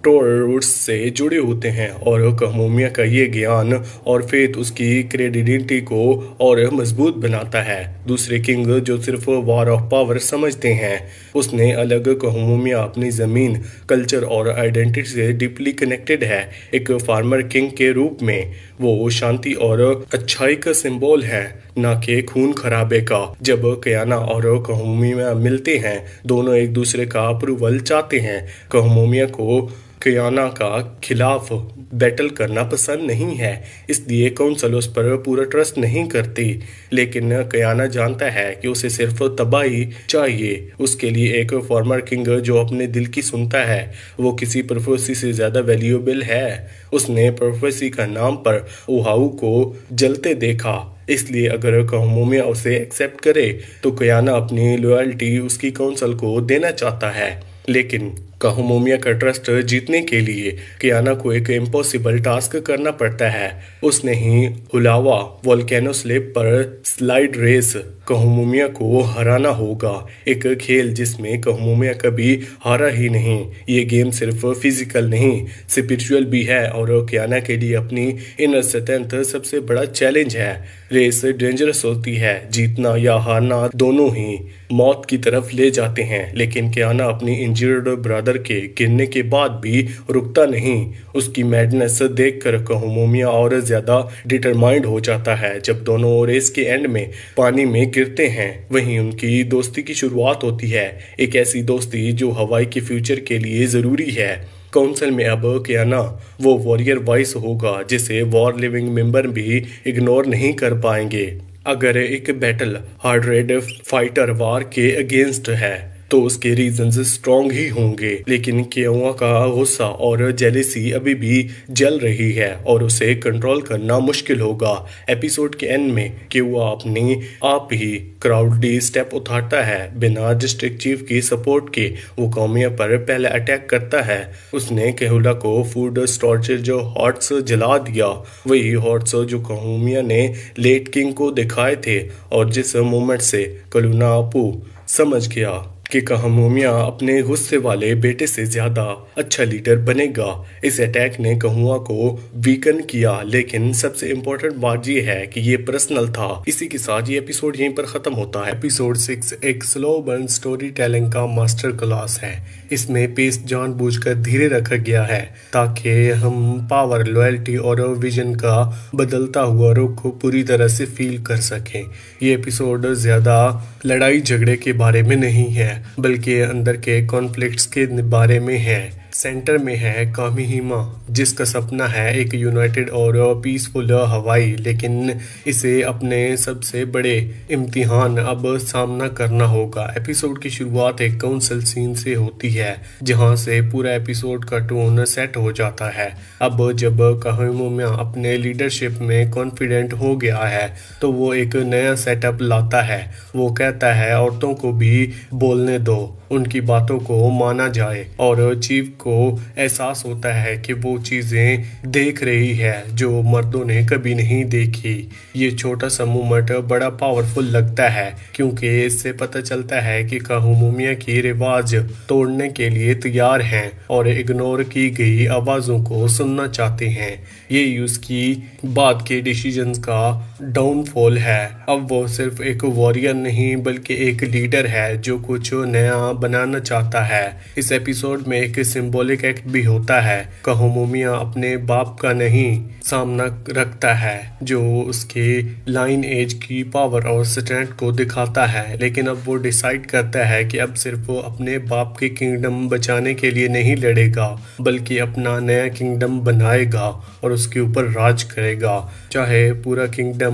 टोर रूट्स से जुड़े होते हैं और कहूमुमिया का ये ज्ञान और फेथ उसकी क्रेडिबिलिटी को और मजबूत बनाता है। दूसरे किंग जो सिर्फ वार ऑफ पावर समझते हैं, उसने अलग कहूमुमिया अपनी ज़मीन, कल्चर और आइडेंटिटी से डीपली कनेक्टेड है। एक फार्मर किंग के रूप में वो शांति और अच्छाई का सिंबल है, ना कि खून खराबे का। जब कियाना और कहूमुमिया मिलते हैं, दोनों एक दूसरे का अप्रूवल चाहते हैं। कहूमुमिया को कियाना का खिलाफ बैटल करना पसंद नहीं है, इसलिए काउंसिल उस पर पूरा ट्रस्ट नहीं करती। लेकिन कियाना जानता है कि उसे सिर्फ तबाही चाहिए। उसके लिए एक फॉर्मर किंग जो अपने दिल की सुनता है वो किसी प्रोफेसी से ज़्यादा वैल्यूएबल है। उसने प्रोफेसी का नाम पर ओहाऊ को जलते देखा, इसलिए अगर कहमोमिया उसे एक्सेप्ट करे तो कियाना अपनी लॉयल्टी उसकी काउंसिल को देना चाहता है। लेकिन कहमोमिया का ट्रस्ट जीतने के लिए कियाना को एक इम्पॉसिबल टास्क करना पड़ता है। उसने ही हुलावा वोल्केनो स्लेब पर स्लाइड रेस कहमोमिया को हराना होगा, एक खेल जिसमें कहमोमिया कभी हारा ही नहीं। ये गेम सिर्फ फिजिकल नहीं स्पिरिचुअल भी है और कियाना के लिए अपनी इनर स्ट्रेंथ सबसे बड़ा चैलेंज है। रेस डेंजरस होती है, जीतना या हारना दोनों ही मौत की तरफ ले जाते हैं। लेकिन कियाना अपनी इंजर्ड ब्रदर के गिरने के बाद भी रुकता नहीं। उसकी मैडनेस देखकर कहमोमिया और ज्यादा डिटरमाइंड हो जाता है। जब दोनों रेस के एंड में पानी में गिरते हैं वहीं उनकी दोस्ती की शुरुआत होती है, एक ऐसी दोस्ती जो हवाई के फ्यूचर के लिए जरूरी है। काउंसिल में अब कियाना वो वॉरियर वॉइस होगा जिसे वॉर लिविंग मेंबर भी इग्नोर नहीं कर पाएंगे। अगर एक बैटल हार्ड रेड फाइटर वार के अगेंस्ट है तो उसके रीजंस स्ट्रॉन्ग ही होंगे। लेकिन कियाना का गुस्सा और जेलेसी अभी भी जल रही है और उसे कंट्रोल करना मुश्किल होगा। एपिसोड के एंड में कियाना अपने आप ही क्राउडी स्टेप उठाता है। बिना डिस्ट्रिक्ट चीफ की सपोर्ट के वो कहमोमिया पर पहले अटैक करता है। उसने कहूला को फूड स्टोरेज जो हॉट्स जला दिया, वही हॉट्स जो कहमोमिया ने लेट किंग को दिखाए थे और जिस मोमेंट से कलुनापू समझ गया कि कहमोमिया अपने गुस्से वाले बेटे से ज्यादा अच्छा लीडर बनेगा। इस अटैक ने कहूआ को वीकन किया, लेकिन सबसे इम्पोर्टेंट बात यह है कि ये पर्सनल था। इसी के साथ ये एपिसोड यहीं पर खत्म होता है। एपिसोड 6 एक स्लो बर्न स्टोरी टेलिंग का मास्टर क्लास है। इसमें पेस जानबूझकर धीरे रखा गया है ताकि हम पावर, लॉयल्टी और विजन का बदलता हुआ रुख पूरी तरह से फील कर सकें। ये एपिसोड ज्यादा लड़ाई झगड़े के बारे में नहीं है बल्कि अंदर के कॉन्फ्लिक्ट्स के बारे में है। सेंटर में है कामिहिमा जिसका सपना है एक यूनाइटेड और पीसफुल हवाई, लेकिन इसे अपने सबसे बड़े इम्तिहान अब सामना करना होगा। एपिसोड की शुरुआत एक काउंसिल सीन से होती है जहां से पूरा एपिसोड का टोन सेट हो जाता है। अब जब कहमोमिया अपने लीडरशिप में कॉन्फिडेंट हो गया है तो वो एक नया सेटअप लाता है। वो कहता है औरतों को भी बोलने दो, उनकी बातों को माना जाए और चीफ को एहसास होता है कि वो चीजें देख रही है जो मर्दों ने कभी नहीं देखी। ये छोटा सा मूवमेंट बड़ा पावरफुल लगता है क्योंकि इससे पता चलता है कि कहमोमिया की रिवाज तोड़ने के लिए तैयार हैं और इग्नोर की गई आवाजों को सुनना चाहते हैं। ये उसकी बाद के डिसीजंस का डाउनफॉल है। अब वो सिर्फ एक वॉरियर नहीं बल्कि एक लीडर है जो कुछ नया बनाना चाहता है। इस एपिसोड में एक सिंबॉलिक एक्ट भी होता है। कहमोमिया अपने बाप का नहीं सामना रखता है जो उसके लाइन एज की पावर और स्ट्रेंथ को दिखाता है, लेकिन अब वो डिसाइड करता है कि अब सिर्फ वो अपने बाप के किंगडम बचाने के लिए नहीं लड़ेगा बल्कि अपना नया किंगडम बनाएगा और उसके ऊपर राज करेगा। चाहे पूरा किंगडम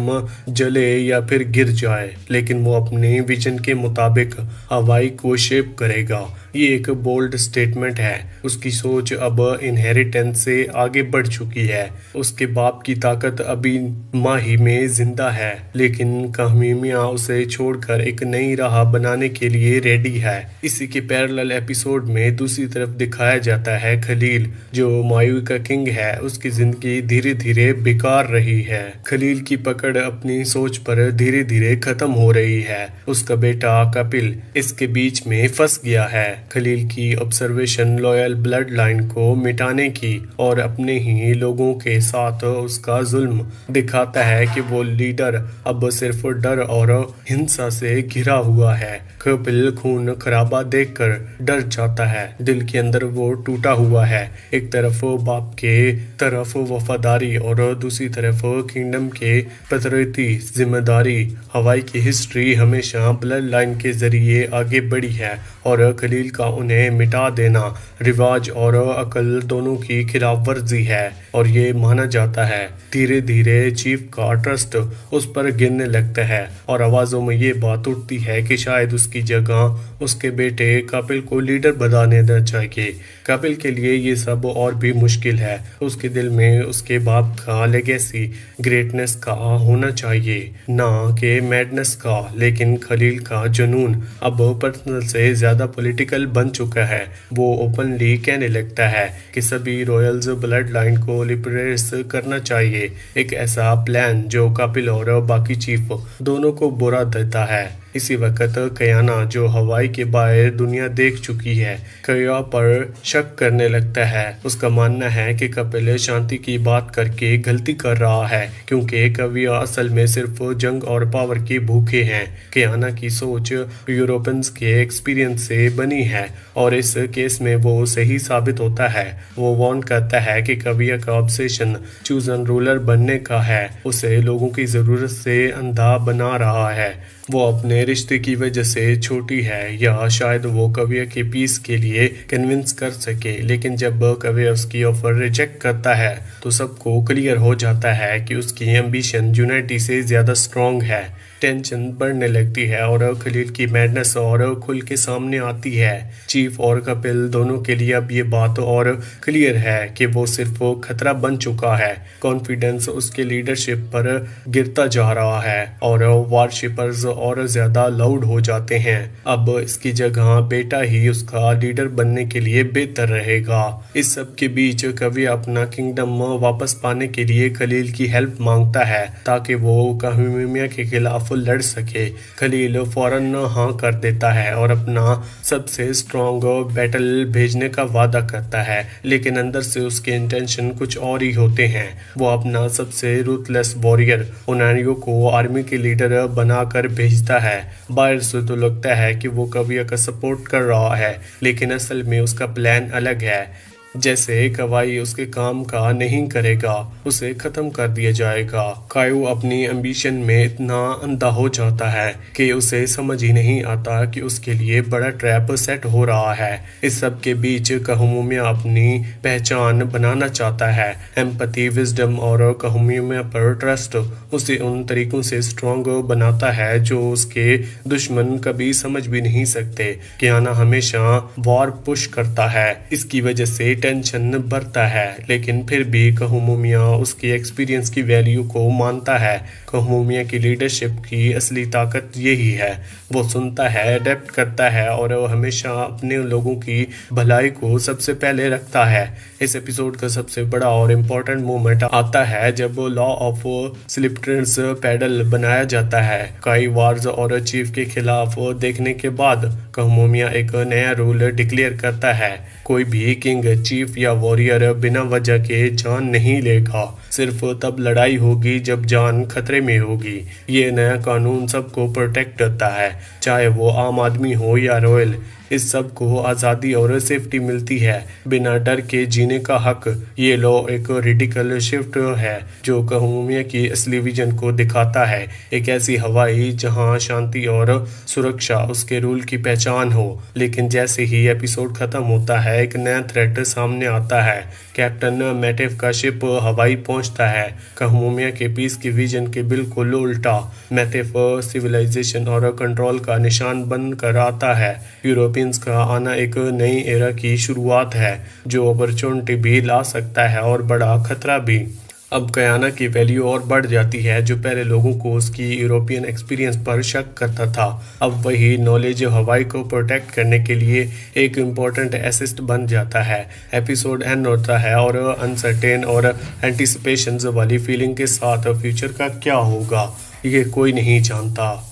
जले या फिर गिर जाए, लेकिन वो अपने विजन के मुताबिक हवाई को शेप करेगा। ये एक बोल्ड स्टेटमेंट है। उसकी सोच अब इनहेरिटेंस से आगे बढ़ चुकी है। उसके बाप की ताकत अभी माही में जिंदा है, लेकिन कहमोमिया उसे छोड़कर एक नई राह बनाने के लिए रेडी है। इसी के पैरेलल एपिसोड में दूसरी तरफ दिखाया जाता है खलील जो मायू का किंग है। उसकी जिंदगी धीरे धीरे बेकार रही है। खलील की पकड़ अपनी सोच पर धीरे धीरे खत्म हो रही है। उसका बेटा कपिल इसके बीच में फंस गया है। खलील की ऑब्जर्वेशन लॉयल ब्लड लाइन को मिटाने की और अपने ही लोगों के साथ उसका जुल्म दिखाता है कि वो लीडर अब सिर्फ डर और हिंसा से घिरा हुआ है। कपिल खून खराबा देखकर डर जाता है। दिल के अंदर वो टूटा हुआ है। एक तरफ बाप के तरफ वफादारी और दूसरी तरफ किंगडम के प्रति जिम्मेदारी। हवाई की हिस्ट्री हमेशा ब्लड लाइन के जरिए आगे बढ़ी है और खलील का उन्हें मिटा देना रिवाज रिवाज और अकल दोनों की खिलाफ वर्जी है और ये माना जाता है। धीरे धीरे चीफ का ट्रस्ट उस पर गिरने लगता है और आवाजों में ये बात उठती है कि शायद उसकी जगह उसके बेटे कपिल को लीडर बना देना चाहिए। कपिल के लिए ये सब और भी मुश्किल है। उसके दिल में उसके बाप का लेगेसी ग्रेटनेस का होना चाहिए, ना कि मैडनेस का। लेकिन खलील का जुनून अब पर्सनल से ज्यादा पॉलिटिकल बन चुका है। वो ओपनली कहने लगता है कि सभी रॉयल्स ब्लड लाइन को लिबरेट करना चाहिए, एक ऐसा प्लान जो कपिल और बाकी चीफ दोनों को बुरा देता है। इसी वक्त कयाना, जो हवाई के बाहर दुनिया देख चुकी है, कया पर शक करने लगता है। उसका मानना है कि कपिल शांति की बात करके गलती कर रहा है, क्योंकि कविया असल में सिर्फ जंग और पावर के भूखे हैं। कयाना की सोच यूरोपियंस के एक्सपीरियंस से बनी है और इस केस में वो सही साबित होता है। वो वार्न करता है कि कविया का ऑब्सेशन चूजन रूलर बनने का है, उसे लोगों की जरूरत से अंधा बना रहा है। वो अपने रिश्ते की वजह से छोटी है, या शायद वो कविया के पीस के लिए कन्विंस कर सके। लेकिन जब कविया उसकी ऑफर रिजेक्ट करता है तो सबको क्लियर हो जाता है कि उसकी एम्बिशन यूनिटी से ज्यादा स्ट्रॉन्ग है। टेंशन बढ़ने लगती है और खलील की मैडनेस और खुल के सामने आती है। चीफ और कपिल दोनों के लिए अब ये बात और क्लियर है कि वो सिर्फ खतरा बन चुका है। कॉन्फिडेंस उसके लीडरशिप पर गिरता जा रहा है और वारशिपर्स और ज्यादा लाउड हो जाते हैं। अब इसकी जगह बेटा ही उसका लीडर बनने के लिए बेहतर रहेगा। इस सब के बीच कवि अपना किंगडम वापस पाने के लिए खलील की हेल्प मांगता है ताकि वो कहूमिया के खिलाफ लड़ सके। खलील फौरन हाँ कर देता है और अपना सबसे स्ट्रॉन्ग बैटल भेजने का वादा करता है, लेकिन अंदर से उसके इंटेंशन कुछ और ही होते हैं। वो अपना सबसे रूथलेस वॉरियर ओनारियो को आर्मी के लीडर बनाकर भेजता है। बाहर से तो लगता है कि वो कविया का सपोर्ट कर रहा है, लेकिन असल में उसका प्लान अलग है। जैसे कवाई उसके काम का नहीं करेगा, उसे खत्म कर दिया जाएगा। कायू अपनी एम्बिशन में इतना अंधा हो जाता है कि उसे समझ ही नहीं आता कि उसके लिए बड़ा ट्रैप सेट हो रहा है। इस सब के बीच कहूमिया अपनी पहचान बनाना चाहता है। एम्पैथी, विजडम और कहूमिया पर ट्रस्ट उसे उन तरीकों से स्ट्रॉन्ग बनाता है जो उसके दुश्मन कभी समझ भी नहीं सकते। कियाना हमेशा वॉर पुश करता है, इसकी वजह से टेंशन बढ़ता है, लेकिन फिर भी कहूमिया उसकी एक्सपीरियंस की वैल्यू को मानता है। कहूमिया की लीडरशिप की असली ताकत यही है, वो सुनता है, अडेप्ट करता है और वो हमेशा अपने लोगों की भलाई को सबसे पहले रखता है। इस एपिसोड का सबसे बड़ा और इम्पोर्टेंट मोमेंट आता है जब लॉ ऑफ स्लिपट्रेंस पैडल बनाया जाता है। काई वार्स और चीफ के खिलाफ देखने के बाद कहूमिया एक नया रूल डिक्लेयर करता है, कोई भी किंग, चीफ या वॉरियर बिना वजह के जान नहीं लेगा। सिर्फ तब लड़ाई होगी जब जान खतरे में होगी। ये नया कानून सबको प्रोटेक्ट करता है, चाहे वो आम आदमी हो या रॉयल। इस सब को आज़ादी और सेफ्टी मिलती है, बिना डर के जीने का हक। ये लॉ एक रेडिकल शिफ्ट है जो कहूमिया की असली विजन को दिखाता है, एक ऐसी हवाई जहां शांति और सुरक्षा उसके रूल की पहचान हो। लेकिन जैसे ही एपिसोड खत्म होता है, एक नया थ्रेट सामने आता है। कैप्टन मैटिफ का शिप हवाई पहुंचता है, कहूमिया के पीस की विजन के बिल्कुल उल्टा। मैटिफ सिविलाइजेशन और कंट्रोल का निशान बनकर आता है। यूरोपियंस का आना एक नई एरा की शुरुआत है जो अपॉर्चुनिटी भी ला सकता है और बड़ा खतरा भी। अब कयाना की वैल्यू और बढ़ जाती है। जो पहले लोगों को उसकी यूरोपियन एक्सपीरियंस पर शक करता था, अब वही नॉलेज हवाई को प्रोटेक्ट करने के लिए एक इम्पोर्टेंट एसिस्ट बन जाता है। एपिसोड एंड होता है और अनसर्टेन और एंटिसिपेशंस वाली फीलिंग के साथ फ्यूचर का क्या होगा ये कोई नहीं जानता।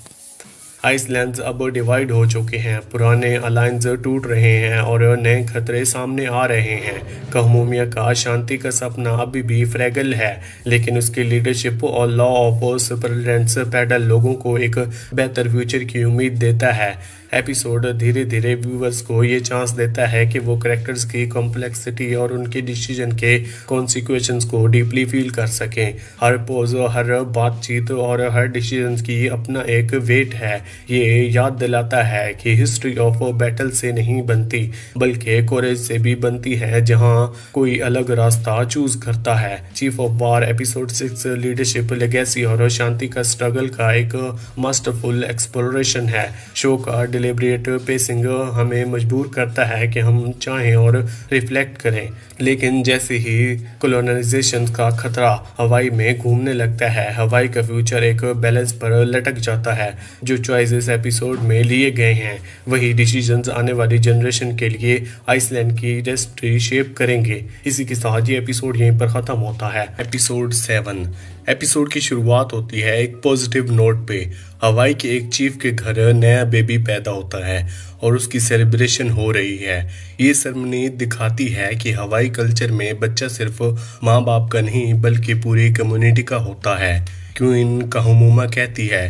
आइसलैंड्स अब डिवाइड हो चुके हैं, पुराने अलायंस टूट रहे हैं और नए खतरे सामने आ रहे हैं। कहूमिया का शांति का सपना अभी भी फ्रेगल है, लेकिन उसकी लीडरशिप और लॉ ऑफ सुपरलेंस पैडल लोगों को एक बेहतर फ्यूचर की उम्मीद देता है। एपिसोड धीरे धीरे व्यूवर्स को ये चांस देता है कि वो कैरेक्टर्स की कॉम्प्लेक्सिटी और उनके डिसीजन के कॉन्सिक्वेंसेस को डीपली फील कर सकें। हर पोज, हर बातचीत और हर डिसीजन की अपना एक वेट है। ये याद दिलाता है कि हिस्ट्री ऑफ बैटल से नहीं बनती बल्कि कोरेज से भी बनती है, जहां कोई अलग रास्ता चूज करता है। Chief of war episode 6 leadership, legacy और शांति का स्ट्रगल का एक मास्टरफुल एक्सप्लोरेशन है। शो का डिलिबरेट पेसिंग हमें मजबूर करता है कि हम चाहें और रिफ्लेक्ट करें, लेकिन जैसे ही कॉलोनाइजेशन का खतरा हवाई में घूमने लगता है, हवाई का फ्यूचर एक बैलेंस पर लटक जाता है। जो चॉइसेस एपिसोड में लिए गए हैं वही डिसीजंस आने वाली जनरेशन के लिए आइसलैंड की डेस्टिनी शेप करेंगे। इसी के साथ ये एपिसोड यहीं पर खत्म होता है। एपिसोड 7 एपिसोड की शुरुआत होती है एक पॉजिटिव नोट पे। हवाई के एक चीफ के घर नया बेबी पैदा होता है और उसकी सेलिब्रेशन हो रही है। ये सेरेमनी दिखाती है कि हवाई कल्चर में बच्चा सिर्फ माँ बाप का नहीं बल्कि पूरी कम्युनिटी का होता है। क्वीन काहमुमा कहती है,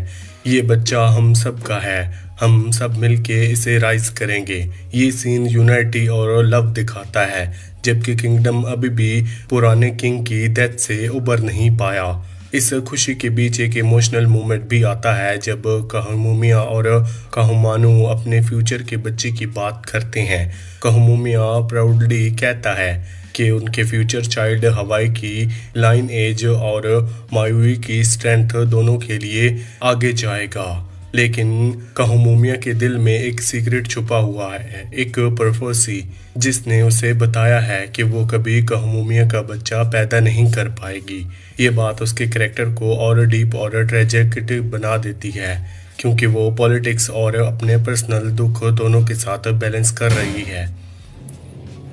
ये बच्चा हम सब का है, हम सब मिलके इसे राइज करेंगे। ये सीन यूनिटी और लव दिखाता है, जबकि किंगडम अभी भी पुराने किंग की डेथ से उबर नहीं पाया। इस खुशी के बीच एक इमोशनल मोमेंट भी आता है जब काहमुमिया और काहमानू अपने फ्यूचर के बच्चे की बात करते हैं। काहमुमिया प्राउडली कहता है कि उनके फ्यूचर चाइल्ड हवाई की लाइन एज और मायूई की स्ट्रेंथ दोनों के लिए आगे जाएगा। लेकिन काहमुमिया के दिल में एक सीक्रेट छुपा हुआ है, एक प्रोफेसी जिसने उसे बताया है कि वो कभी काहमुमिया का बच्चा पैदा नहीं कर पाएगी। ये बात उसके कैरेक्टर को और डीप और ट्रेजिक बना देती है, क्योंकि वो पॉलिटिक्स और अपने पर्सनल दुख दोनों के साथ बैलेंस कर रही है।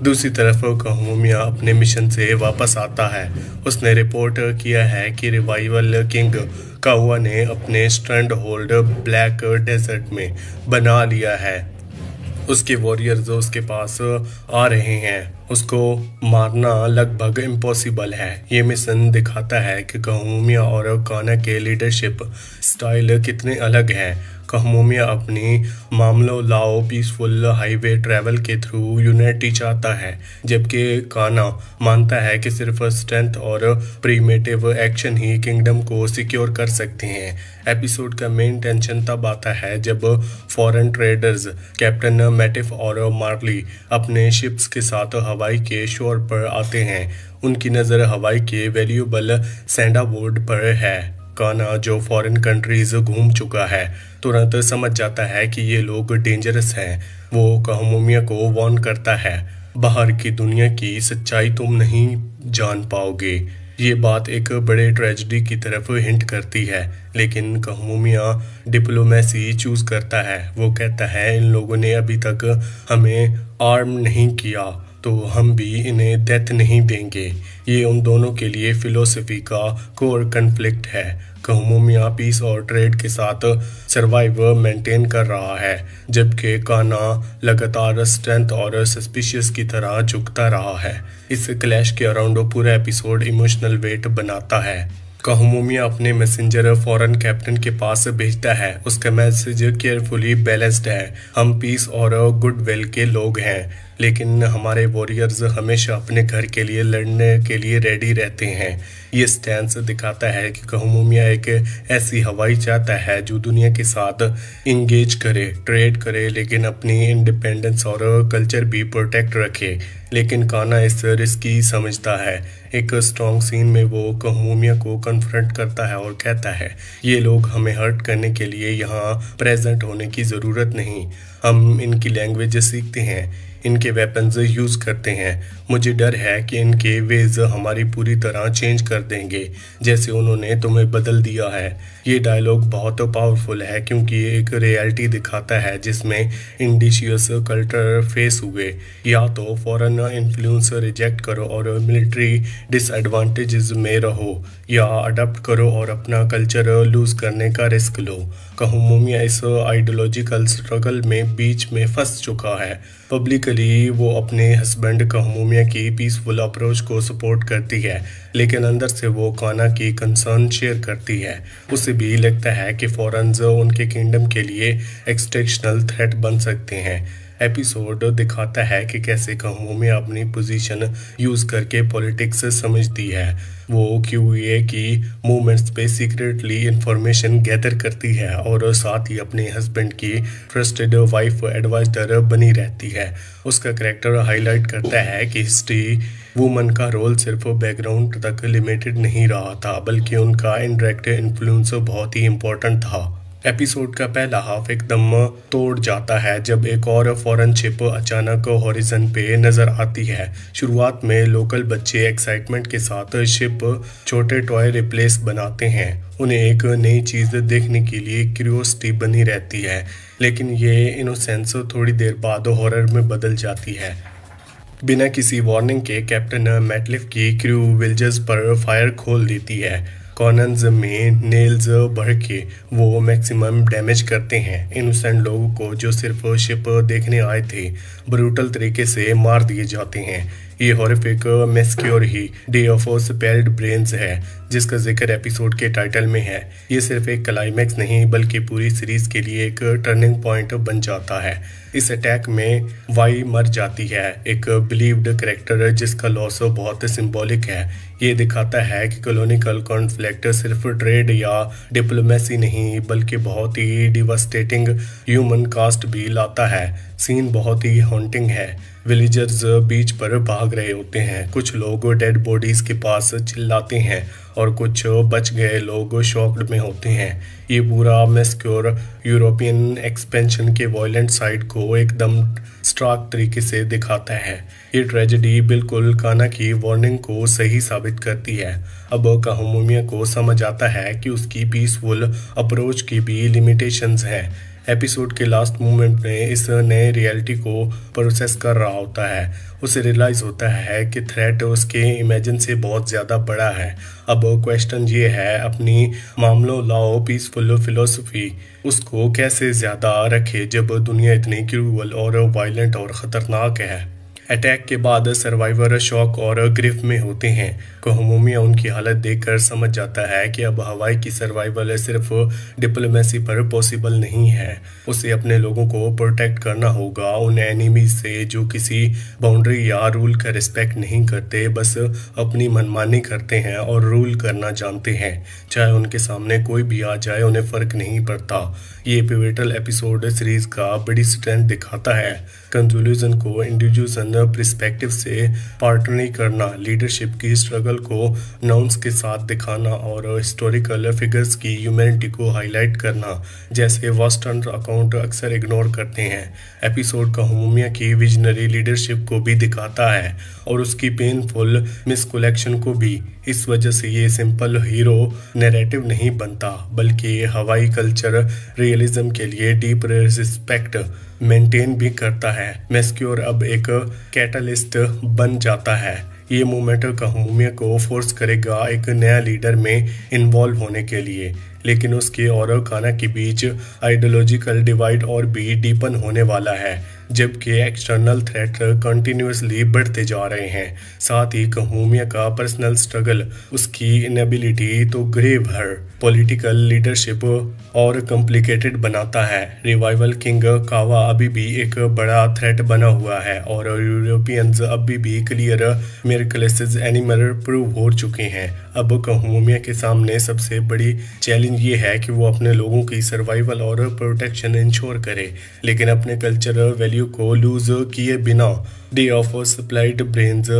दूसरी तरफ काहमुमिया अपने मिशन से वापस आता है। उसने रिपोर्ट किया है कि रिवाइवल किंग काहुआ ने अपने स्ट्रैंड होल्ड ब्लैक डेजर्ट में बना लिया है। उसके वॉरियर्स उसके पास आ रहे हैं। उसको मारना लगभग इम्पॉसिबल है। ये मिशन दिखाता है कि काहमुमिया और काना के लीडरशिप स्टाइल कितने अलग हैं। काहमुमिया अपनी मामलों लाओ पीसफुल हाईवे ट्रैवल के थ्रू यूनिटी चाहता है, जबकि काना मानता है कि सिर्फ स्ट्रेंथ और प्रीमेटिव एक्शन ही किंगडम को सिक्योर कर सकते हैं। एपिसोड का मेन टेंशन तब आता है जब फॉरेन ट्रेडर्स कैप्टन मैटिफ और मार्ली अपने शिप्स के साथ हवाई के शोर पर आते हैं। उनकी नज़र हवाई के वैल्यूएबल सैंडावुड पर है। काना, जो फॉरेन कंट्रीज घूम चुका है, तुरंत समझ जाता है कि ये लोग डेंजरस हैं। वो काहमुमिया को वार्न करता है, बाहर की दुनिया की सच्चाई तुम नहीं जान पाओगे। ये बात एक बड़े ट्रेजेडी की तरफ हिंट करती है, लेकिन काहमुमिया डिप्लोमेसी चूज करता है। वो कहता है, इन लोगों ने अभी तक हमें आर्म नहीं किया तो हम भी इन्हें डेथ नहीं देंगे। ये उन दोनों के लिए फिलोसफी का कोर कन्फ्लिक्ट है। काहमुमिया पीस और ट्रेड के साथ सर्वाइव मेंटेन कर रहा है, जबकि काना लगातार स्ट्रेंथ और सस्पिशियस की तरह झुकता रहा है। इस क्लैश के अराउंड पूरा एपिसोड इमोशनल वेट बनाता है। काहमुमिया अपने मैसेंजर फॉरेन कैप्टन के पास भेजता है। उसका मैसेज केयरफुली बैलेंस्ड है। हम पीस और गुडविल के लोग हैं, लेकिन हमारे वॉरियर्स हमेशा अपने घर के लिए लड़ने के लिए रेडी रहते हैं। ये स्टैंस दिखाता है कि काहमुमिया एक ऐसी हवाई चाहता है जो दुनिया के साथ इंगेज करे, ट्रेड करे, लेकिन अपनी इंडिपेंडेंस और कल्चर भी प्रोटेक्ट रखे। लेकिन काना इस रिस्की समझता है। एक स्ट्रॉन्ग सीन में वो काहमुमिया को कन्फ्रंट करता है और कहता है, ये लोग हमें हर्ट करने के लिए यहाँ प्रेजेंट होने की ज़रूरत नहीं। हम इनकी लैंग्वेज सीखते हैं, इनके वेपन्स यूज़ करते हैं। मुझे डर है कि इनके वेज हमारी पूरी तरह चेंज कर देंगे, जैसे उन्होंने तुम्हें बदल दिया है। ये डायलॉग बहुत पावरफुल है क्योंकि ये एक रियलिटी दिखाता है जिसमें इंडिशियस कल्चर फेस हुए। या तो फॉरेन इन्फ्लुएंस रिजेक्ट करो और मिलिट्री डिसएडवांटेजेस में रहो, या अडॉप्ट करो और अपना कल्चर लूज करने का रिस्क लो। काहमुमिया इस आइडियोलॉजिकल स्ट्रगल में बीच में फंस चुका है। पब्लिकली वो अपने हस्बैंड कहमूमिया की पीसफुल अप्रोच को सपोर्ट करती है, लेकिन अंदर से वो काना की कंसर्न शेयर करती है। उसे भी लगता है कि फॉरेन्स उनके किंगडम के लिए एक्सटेंशनल थ्रेट बन सकते हैं। एपिसोड दिखाता है कि कैसे कहमूमिया अपनी पोजीशन यूज़ करके पॉलिटिक्स समझती है। वो QA की मूवमेंट्स पे सीक्रेटली इंफॉर्मेशन गैदर करती है और साथ ही अपने हस्बैंड की ट्रस्टेड वाइफ एडवाइजर बनी रहती है। उसका कैरेक्टर हाईलाइट करता है कि हिस्ट्री वुमन का रोल सिर्फ बैकग्राउंड तक लिमिटेड नहीं रहा था, बल्कि उनका इनडायरेक्ट इन्फ्लुएंस बहुत ही इम्पोर्टेंट था। एपिसोड का पहला हाफ एकदम तोड़ जाता है जब एक और फॉरेन शिप अचानक हॉरिजन पे नजर आती है। शुरुआत में लोकल बच्चे एक्साइटमेंट के साथ शिप छोटे टॉय रिप्लेस बनाते हैं। उन्हें एक नई चीज़ देखने के लिए क्यूरियोसिटी बनी रहती है, लेकिन ये इनोसेंस थोड़ी देर बाद हॉरर में बदल जाती है। बिना किसी वार्निंग के कैप्टन मैटलिफ की क्रू विलेजर्स पर फायर खोल देती है। कॉर्नर्स में नेल्स भर के वो मैक्सिमम डैमेज करते हैं। इनोसेंट लोगों को जो सिर्फ शिप देखने आए थे ब्रूटल तरीके से मार दिए जाते हैं। ये हॉरिफिक मैस्क्योर ही डे ऑफ स्पेयर्ड ब्रेन्स है, जिसका जिक्र एपिसोड के टाइटल में है। ये सिर्फ एक क्लाइमैक्स नहीं बल्कि पूरी सीरीज के लिए एक टर्निंग पॉइंट बन जाता है। इस अटैक में वाई मर जाती है, एक बिलीव्ड कैरेक्टर जिसका लॉस बहुत सिंबॉलिक है। ये दिखाता है कि कॉलोनियल कॉन्फ्लिक्ट सिर्फ ट्रेड या डिप्लोमेसी नहीं बल्कि बहुत ही डिवास्टेटिंग ह्यूमन कास्ट भी लाता है। सीन बहुत ही हॉन्टिंग है। विलेजर्स बीच पर भाग रहे होते हैं, कुछ लोग डेड बॉडीज के पास चिल्लाते हैं और कुछ बच गए लोग शॉक्ड में होते हैं। ये पूरा मैस्क्योर यूरोपियन एक्सपेंशन के वायलेंट साइड को एकदम स्ट्राक तरीके से दिखाता है। ये ट्रेजेडी बिल्कुल काना की वार्निंग को सही साबित करती है। अब कहमूमिया को समझ आता है कि उसकी पीसफुल अप्रोच की भी लिमिटेशंस हैं। एपिसोड के लास्ट मोमेंट में इस नए रियलिटी को प्रोसेस कर रहा होता है। उसे रियलाइज़ होता है कि थ्रेट उसके इमेजिन से बहुत ज़्यादा बड़ा है। अब क्वेश्चन ये है, अपनी मामलों लाओ पीसफुल फिलोसफी उसको कैसे ज़्यादा रखे जब दुनिया इतनी क्रूअल और वायलेंट और ख़तरनाक है। अटैक के बाद सर्वाइवर शॉक और ग्रिफ में होते हैं। कहमूमिया उनकी हालत देखकर समझ जाता है कि अब हवाई की सर्वाइवल सिर्फ डिप्लोमेसी पर पॉसिबल नहीं है। उसे अपने लोगों को प्रोटेक्ट करना होगा उन एनिमी से जो किसी बाउंड्री या रूल का रिस्पेक्ट नहीं करते, बस अपनी मनमानी करते हैं और रूल करना जानते हैं। चाहे उनके सामने कोई भी आ जाए उन्हें फ़र्क नहीं पड़ता। ये पिवटल एपिसोड सीरीज का बड़ी स्ट्रेंथ दिखाता है। कंक्लूजन को इंडिविजुअल पर्सपेक्टिव से पार्टनरी करना, लीडरशिप की स्ट्रगल को नाउन्स के साथ दिखाना और हिस्टोरिकल फिगर्स की ह्यूमैनिटी को हाईलाइट करना जैसे वेस्टर्न अकाउंट अक्सर इग्नोर करते हैं। एपिसोड कहमूमिया की विजनरी लीडरशिप को भी दिखाता है और उसकी पेनफुल मिसकलेक्शन को भी। इस वजह से ये सिंपल हीरो नैरेटिव नहीं बनता बल्कि हवाई कल्चर रियलिज्म के लिए डीप रिस्पेक्ट मेंटेन भी करता है। मैस्क्योर अब एक कैटलिस्ट बन जाता है। ये मूवमेंट कहमूमिया को फोर्स करेगा एक नया लीडर में इन्वॉल्व होने के लिए, लेकिन उसके और काना के बीच आइडियोलॉजिकल डिवाइड और भी डीपन होने वाला है जबकि एक्सटर्नल थ्रेट कंटिन्यूसली बढ़ते जा रहे हैं। साथ ही कहमूमिया का पर्सनल स्ट्रगल, उसकी इनएबिलिटी तो ग्रेव हर पॉलिटिकल लीडरशिप और कॉम्प्लिकेटेड बनाता है। रिवाइवल किंग कावा अभी भी एक बड़ा थ्रेट बना हुआ है और यूरोपियंस अभी भी क्लियर मिरेकल्स एनिमल प्रूव हो चुके हैं। अब कहमूमिया के सामने सबसे बड़ी चैलेंज ये है कि वो अपने लोगों की सर्वाइवल और प्रोटेक्शन इंश्योर करे, लेकिन अपने कल्चरल वैल्यू को लूज किए बिना। डे ऑफ स्प्लाइट ब्रेन्स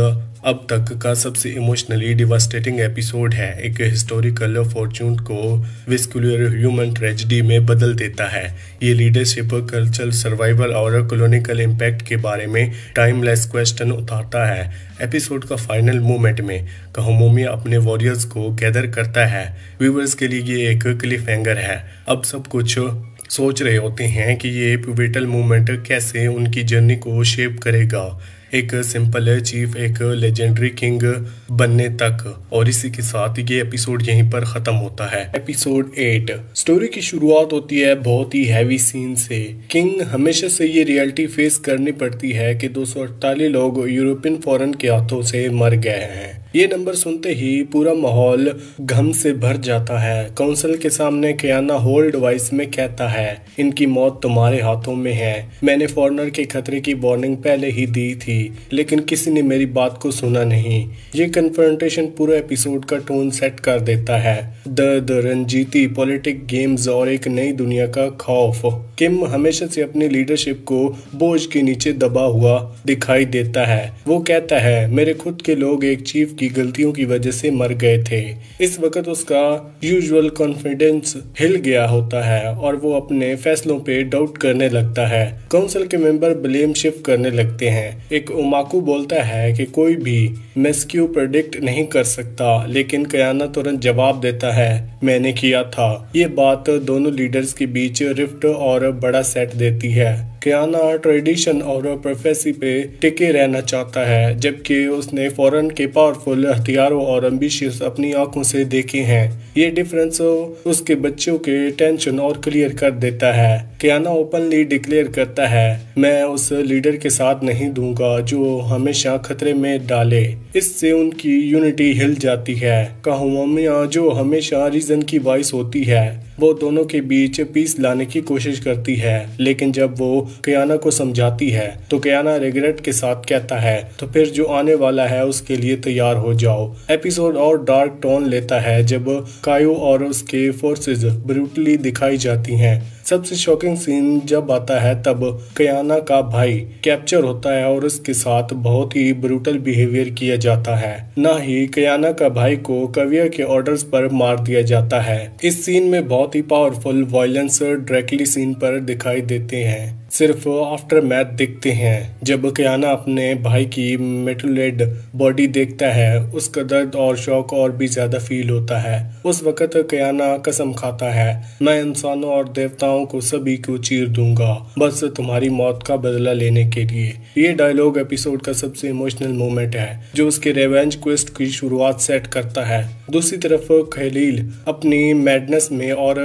अब तक का सबसे इमोशनली डिवास्टेटिंग एपिसोड है। एक हिस्टोरिकल फॉर्चून को विस्कुलर ह्यूमन ट्रेजेडी में बदल देता है। ये लीडरशिप, कल्चरल सर्वाइवल और कॉलोनियल इम्पैक्ट के बारे में टाइमलेस क्वेश्चन उतारता है। एपिसोड का फाइनल मोमेंट में कहमूमिया अपने वॉरियर्स को गैदर करता है। व्यूअर्स के लिए ये एक क्लिफ हैंगर है। अब सब कुछ सोच रहे होते हैं कि ये पिवटल मूवमेंट कैसे उनकी जर्नी को शेप करेगा। एक सिंपल चीफ एक लेजेंडरी किंग बनने तक। और इसी के साथ ये एपिसोड यहीं पर खत्म होता है। एपिसोड 8 स्टोरी की शुरुआत होती है बहुत ही हैवी सीन से। किंग हमेशा से ये रियलिटी फेस करनी पड़ती है कि 248 लोग यूरोपियन फॉरेन के हाथों से मर गए हैं। ये नंबर सुनते ही पूरा माहौल गम से भर जाता है। काउंसिल के सामने कियाना होल्ड वॉइस में कहता है, इनकी मौत तुम्हारे हाथों में है। मैंने फॉरेनर के खतरे की वार्निंग पहले ही दी थी, लेकिन किसी ने मेरी बात को सुना नहीं। ये कन्फ्रंटेशन पूरा एपिसोड का टोन सेट कर देता है। दर्द, रंजीती, पॉलिटिक गेम्स और एक नई दुनिया का खौफ। किम हमेशा से अपनी लीडरशिप को बोझ के नीचे दबा हुआ दिखाई देता है। वो कहता है, मेरे खुद के लोग एक चीफ की गलतियों की वजह से मर गए थे। इस वक्त उसका यूजुअल कॉन्फिडेंस हिल गया होता है और वो अपने फैसलों पे डाउट करने लगता है। काउंसिल के मेंबर ब्लेम शिफ्ट करने लगते हैं। एक ओमाकू बोलता है कि कोई भी मेस्क्यू प्रेडिक्ट नहीं कर सकता, लेकिन कियाना तुरंत जवाब देता है, मैंने किया था। ये बात दोनों लीडर्स के बीच रिफ्ट और बड़ा सेट देती है। कियाना ट्रेडिशन और प्रोफेसी पे टिके रहना चाहता है, जबकि उसने फॉरेन के पावरफुल हथियारों और एम्बिशियस अपनी आंखों से देखे हैं। ये डिफरेंस उसके बच्चों के टेंशन और क्लियर कर देता है। कियाना ओपनली डिक्लेयर करता है, मैं उस लीडर के साथ नहीं दूंगा जो हमेशा खतरे में डाले। इससे उनकी यूनिटी हिल जाती है। काहुमामिया जो हमेशा रीजन की वॉइस होती है, वो दोनों के बीच पीस लाने की कोशिश करती है, लेकिन जब वो कियाना को समझाती है तो कियाना रिग्रेट के साथ कहता है, तो फिर जो आने वाला है उसके लिए तैयार हो जाओ। एपिसोड और डार्क टोन लेता है जब कायो और उसके फोर्सेस ब्रूटली दिखाई जाती हैं। सबसे शॉकिंग सीन जब आता है तब कियाना का भाई कैप्चर होता है और उसके साथ बहुत ही ब्रूटल बिहेवियर किया जाता है। ना ही कियाना का भाई को कविया के ऑर्डर्स पर मार दिया जाता है। इस सीन में बहुत ही पावरफुल वायलेंस डायरेक्टली सीन पर दिखाई देते हैं। सिर्फ आफ्टर मैथ दिखते हैं। जब कियाना अपने भाई की मेटुलेड बॉडी देखता है, उसका दर्द और शौक और भी ज्यादा फील होता है। उस वक्त कियाना कसम खाता है, मैं इंसानों और देवताओं को सभी को चीर दूंगा, बस तुम्हारी मौत का बदला लेने के लिए। ये डायलॉग एपिसोड का सबसे इमोशनल मोमेंट है, जो उसके रिवेंज क्वेस्ट की शुरुआत सेट करता है। दूसरी तरफ खलील अपनी मैडनेस में और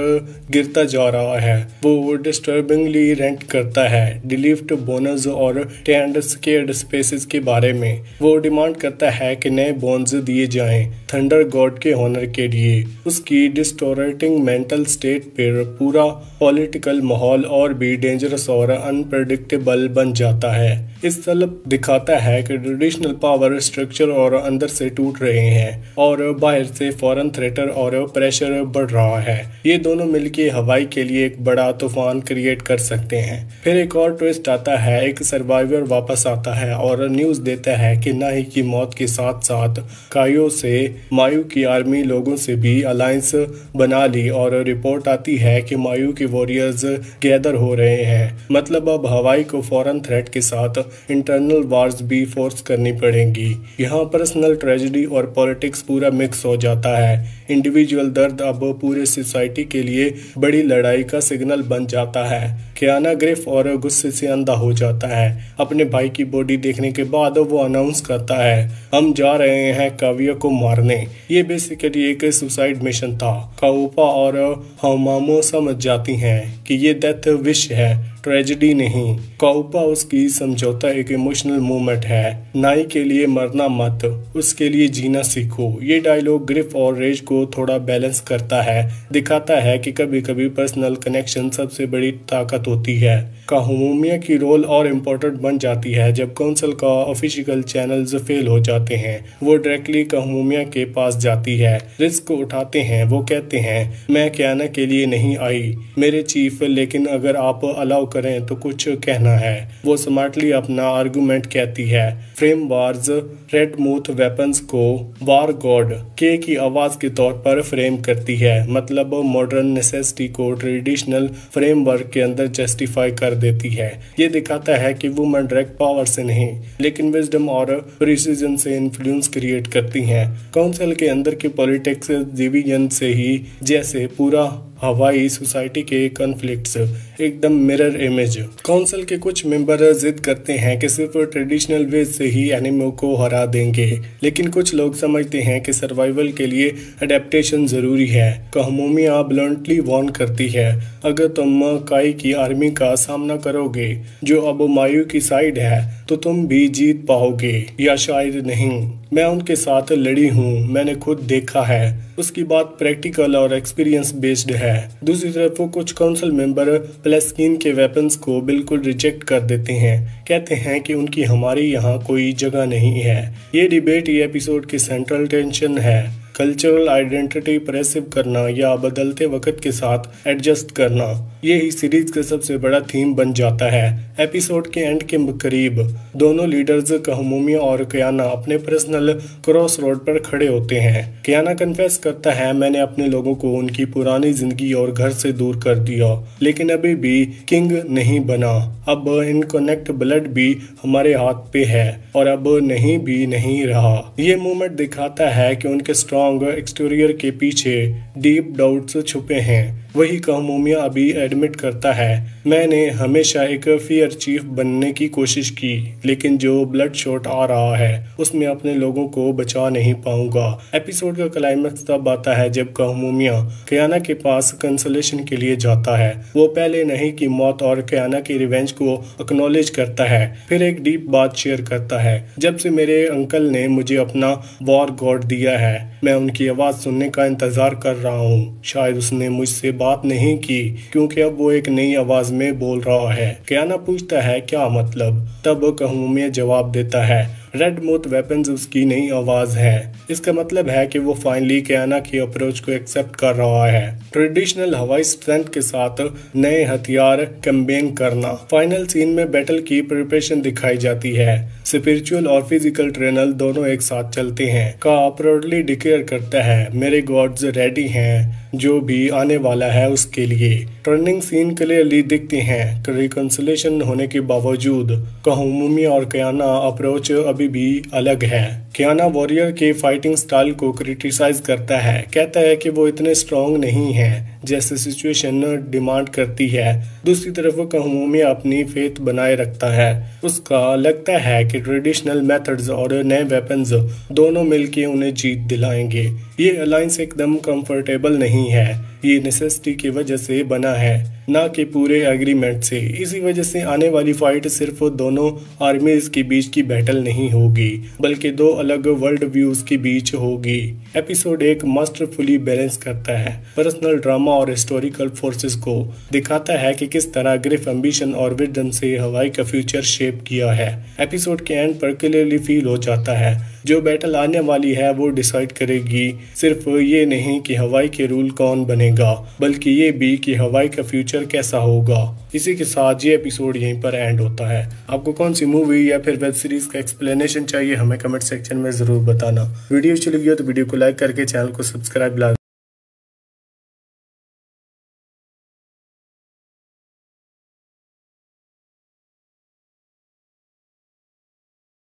गिरता जा रहा है। वो डिस्टर्बिंगली रेंट करता है डिलीफ्ट बोनस और टेंड स्केर्ड स्पेसेस के बारे में। वो डिमांड करता है कि नए बोन्स दिए जाएं थंडर गॉड के ऑनर के लिए। उसकी डिस्टोरेटिंग मेंटल स्टेट पर पूरा पॉलिटिकल माहौल और भी डेंजरस और अनप्रेडिक्टेबल बन जाता है। इस तलब दिखाता है कि ट्रेडिशनल पावर स्ट्रक्चर और अंदर से टूट रहे हैं और बाहर से फॉरेन थ्रेटर और प्रेशर बढ़ रहा है। ये दोनों मिलकर हवाई के लिए एक बड़ा तूफान क्रिएट कर सकते हैं। फिर एक और ट्विस्ट आता है। एक सर्वाइवर वापस आता है और न्यूज देता है कि नाही की मौत के साथ साथ कायो से मायू की आर्मी लोगों से भी अलायंस बना ली और रिपोर्ट आती है कि मायू के वॉरियर्स गैदर हो रहे हैं। मतलब अब हवाई को फॉरेन थ्रेट के साथ इंटरनल वार्स भी फोर्स करनी पड़ेंगी। यहाँ पर्सनल ट्रेजेडी और पॉलिटिक्स पूरा मिक्स हो जाता है। इंडिविजुअल दर्द अब पूरे सोसाइटी के लिए बड़ी लड़ाई का सिग्नल बन जाता है। कियाना ग्रिफ और गुस्से से अंधा हो जाता है। अपने भाई की बॉडी देखने के बाद वो अनाउंस करता है, हम जा रहे हैं काव्या को मारने। ये बेसिकली एक सुसाइड मिशन था। काउपा और हमामो समझ जाती हैं कि ये डेथ विश है, ट्रेजेडी नहीं। काउपा उसकी समझौता एक इमोशनल मोमेंट है। नाई के लिए मरना मत, उसके लिए जीना सीखो। ये डायलॉग ग्रिफ और रेज को थोड़ा बैलेंस करता है, दिखाता है कि कभी कभी पर्सनल कनेक्शन सबसे बड़ी ताकत होती है। काहुमुमिया की रोल और इम्पोर्टेंट बन जाती है जब काउंसिल का ऑफिशियल चैनल्स फेल हो जाते हैं। वो डायरेक्टली काहुमुमिया के पास जाती है, रिस्क उठाते हैं। वो कहते हैं, मैं कियाना के लिए नहीं आई मेरे चीफ, लेकिन अगर आप अलाउ करें तो कुछ कहना है। वो स्मार्टली अपना आर्गुमेंट कहती है। फ्रेम वार्स रेड मूथ वेपन्स को वार गॉड के की आवाज के तौर पर फ्रेम करती है। मतलब मॉडर्न नेसेसिटी को ट्रेडिशनल फ्रेमवर्क के अंदर जस्टिफाई कर देती है। ये दिखाता है कि वुमन डायरेक्ट पावर से नहीं, लेकिन विजडम और प्रिसीजन से इन्फ्लुएंस क्रिएट करती हैं। काउंसिल के अंदर की पॉलिटिक्स डिवीजन से ही जैसे पूरा हवाई सोसाइटी के कॉन्फ्लिक्ट्स, एकदम मिरर इमेज। काउंसिल के कुछ मेंबर जिद करते हैं कि सिर्फ ट्रेडिशनल वे से ही एनिमो को हरा देंगे, लेकिन कुछ लोग समझते हैं कि सर्वाइवल के लिए अडेप्टेशन जरूरी है। कहमोमिया ब्लंटली वार्न करती है, अगर तुम काई की आर्मी का सामना करोगे जो अब मायू की साइड है तो तुम भी जीत पाओगे, या शायद नहीं। मैं उनके साथ लड़ी हूँ, मैंने खुद देखा है। उसकी बात प्रैक्टिकल और एक्सपीरियंस बेस्ड है। दूसरी तरफ वो कुछ काउंसिल मेंबर प्लेस्कीन के वेपन्स को बिल्कुल रिजेक्ट कर देते हैं, कहते हैं कि उनकी हमारे यहाँ कोई जगह नहीं है। ये डिबेट ये एपिसोड की सेंट्रल टेंशन है। कल्चरल आइडेंटिटी प्रेसिव करना या बदलते वक्त के साथ एडजस्ट करना, यही सीरीज का सबसे बड़ा थीम बन जाता है। एपिसोड के एंड के करीब दोनों लीडर्स कहमोमिया और कियाना अपने पर्सनल क्रॉस रोड पर खड़े होते हैं। कियाना कन्फेस करता है, मैंने अपने लोगों को उनकी पुरानी जिंदगी और घर से दूर कर दिया, लेकिन अभी भी किंग नहीं बना। अब इनकनेक्ट ब्लड भी हमारे हाथ पे है और अब नहीं रहा। ये मूवमेंट दिखाता है कि उनके स्ट्रॉन्ग एक्सटीरियर के पीछे डीप डाउट्स छुपे हैं। वही कहमोमिया अभी एडमिट करता है, मैंने हमेशा एक फियर चीफ बनने की कोशिश की, लेकिन जो ब्लड शॉट आ रहा है उसमें अपने लोगों को बचा नहीं पाऊंगा। एपिसोड का क्लाइमैक्स तब आता है जब कहमोमिया कियाना के पास कंसोलेशन के लिए जाता है। वो पहले नहीं की मौत और कियाना की रिवेंज को एक्नॉलेज करता है, फिर एक डीप बात शेयर करता है, जब से मेरे अंकल ने मुझे अपना वॉर गॉड दिया है, मैं उनकी आवाज सुनने का इंतजार कर रहा हूँ। शायद उसने मुझसे बात नहीं की क्योंकि अब वो एक नई आवाज में बोल रहा है। कियाना पूछता है क्या मतलब, तब कहमोमिया जवाब देता है, रेड मोथ वेपन्स उसकी नई आवाज है। इसका मतलब है कि वो फाइनली कियाना की अप्रोच को एक्सेप्ट कर रहा है। ट्रेडिशनल हवाई स्ट्रेंथ के साथ नए हथियार कंबाइन करना। फाइनल सीन में बैटल की प्रिपरेशन दिखाई जाती है। स्पिरिचुअल और फिजिकल ट्रेनर दोनों एक साथ चलते हैं। का प्राउडली डिक्लेयर करता है, मेरे गॉड्स रेडी हैं, जो भी आने वाला है उसके लिए। टर्निंग सीन क्लियरली दिखते हैं। रिकंसिलेशन होने के बावजूद कहमोमिया और कियाना अप्रोच अभी भी अलग है। कियाना वॉरियर के फाइटिंग स्टाइल को क्रिटिसाइज करता है, कहता है कि वो इतने स्ट्रॉन्ग नहीं है जैसे सिचुएशन डिमांड करती है। दूसरी तरफ कहमोमिया अपनी फेथ बनाए रखता है। उसका लगता है कि ट्रेडिशनल मेथड्स और नए वेपन्स दोनों मिलके उन्हें जीत दिलाएंगे। ये अलायंस एकदम कंफर्टेबल नहीं है, ये नेसेसिटी की वजह से बना है, ना कि पूरे एग्रीमेंट से। इसी वजह से आने वाली फाइट सिर्फ दोनों आर्मीज के बीच की बैटल नहीं होगी, बल्कि दो अलग वर्ल्ड व्यूज के बीच होगी। एपिसोड एक मास्टरफुली बैलेंस करता है पर्सनल ड्रामा और हिस्टोरिकल फोर्सेस को, दिखाता है कि किस तरह ग्रिफ एम्बिशन और विजडम से हवाई का फ्यूचर शेप किया है। एपिसोड के एंड पर क्लियरली फील हो जाता है जो बैटल आने वाली है वो डिसाइड करेगी सिर्फ ये नहीं कि हवाई के रूल कौन बनेगा, बल्कि ये भी कि हवाई का फ्यूचर कैसा होगा। इसी के साथ ये एपिसोड यहीं पर एंड होता है। आपको कौन सी मूवी या फिर वेब सीरीज का एक्सप्लेनेशन चाहिए हमें कमेंट सेक्शन में जरूर बताना। वीडियो अच्छी लगी हो तो वीडियो को लाइक करके चैनल को सब्सक्राइब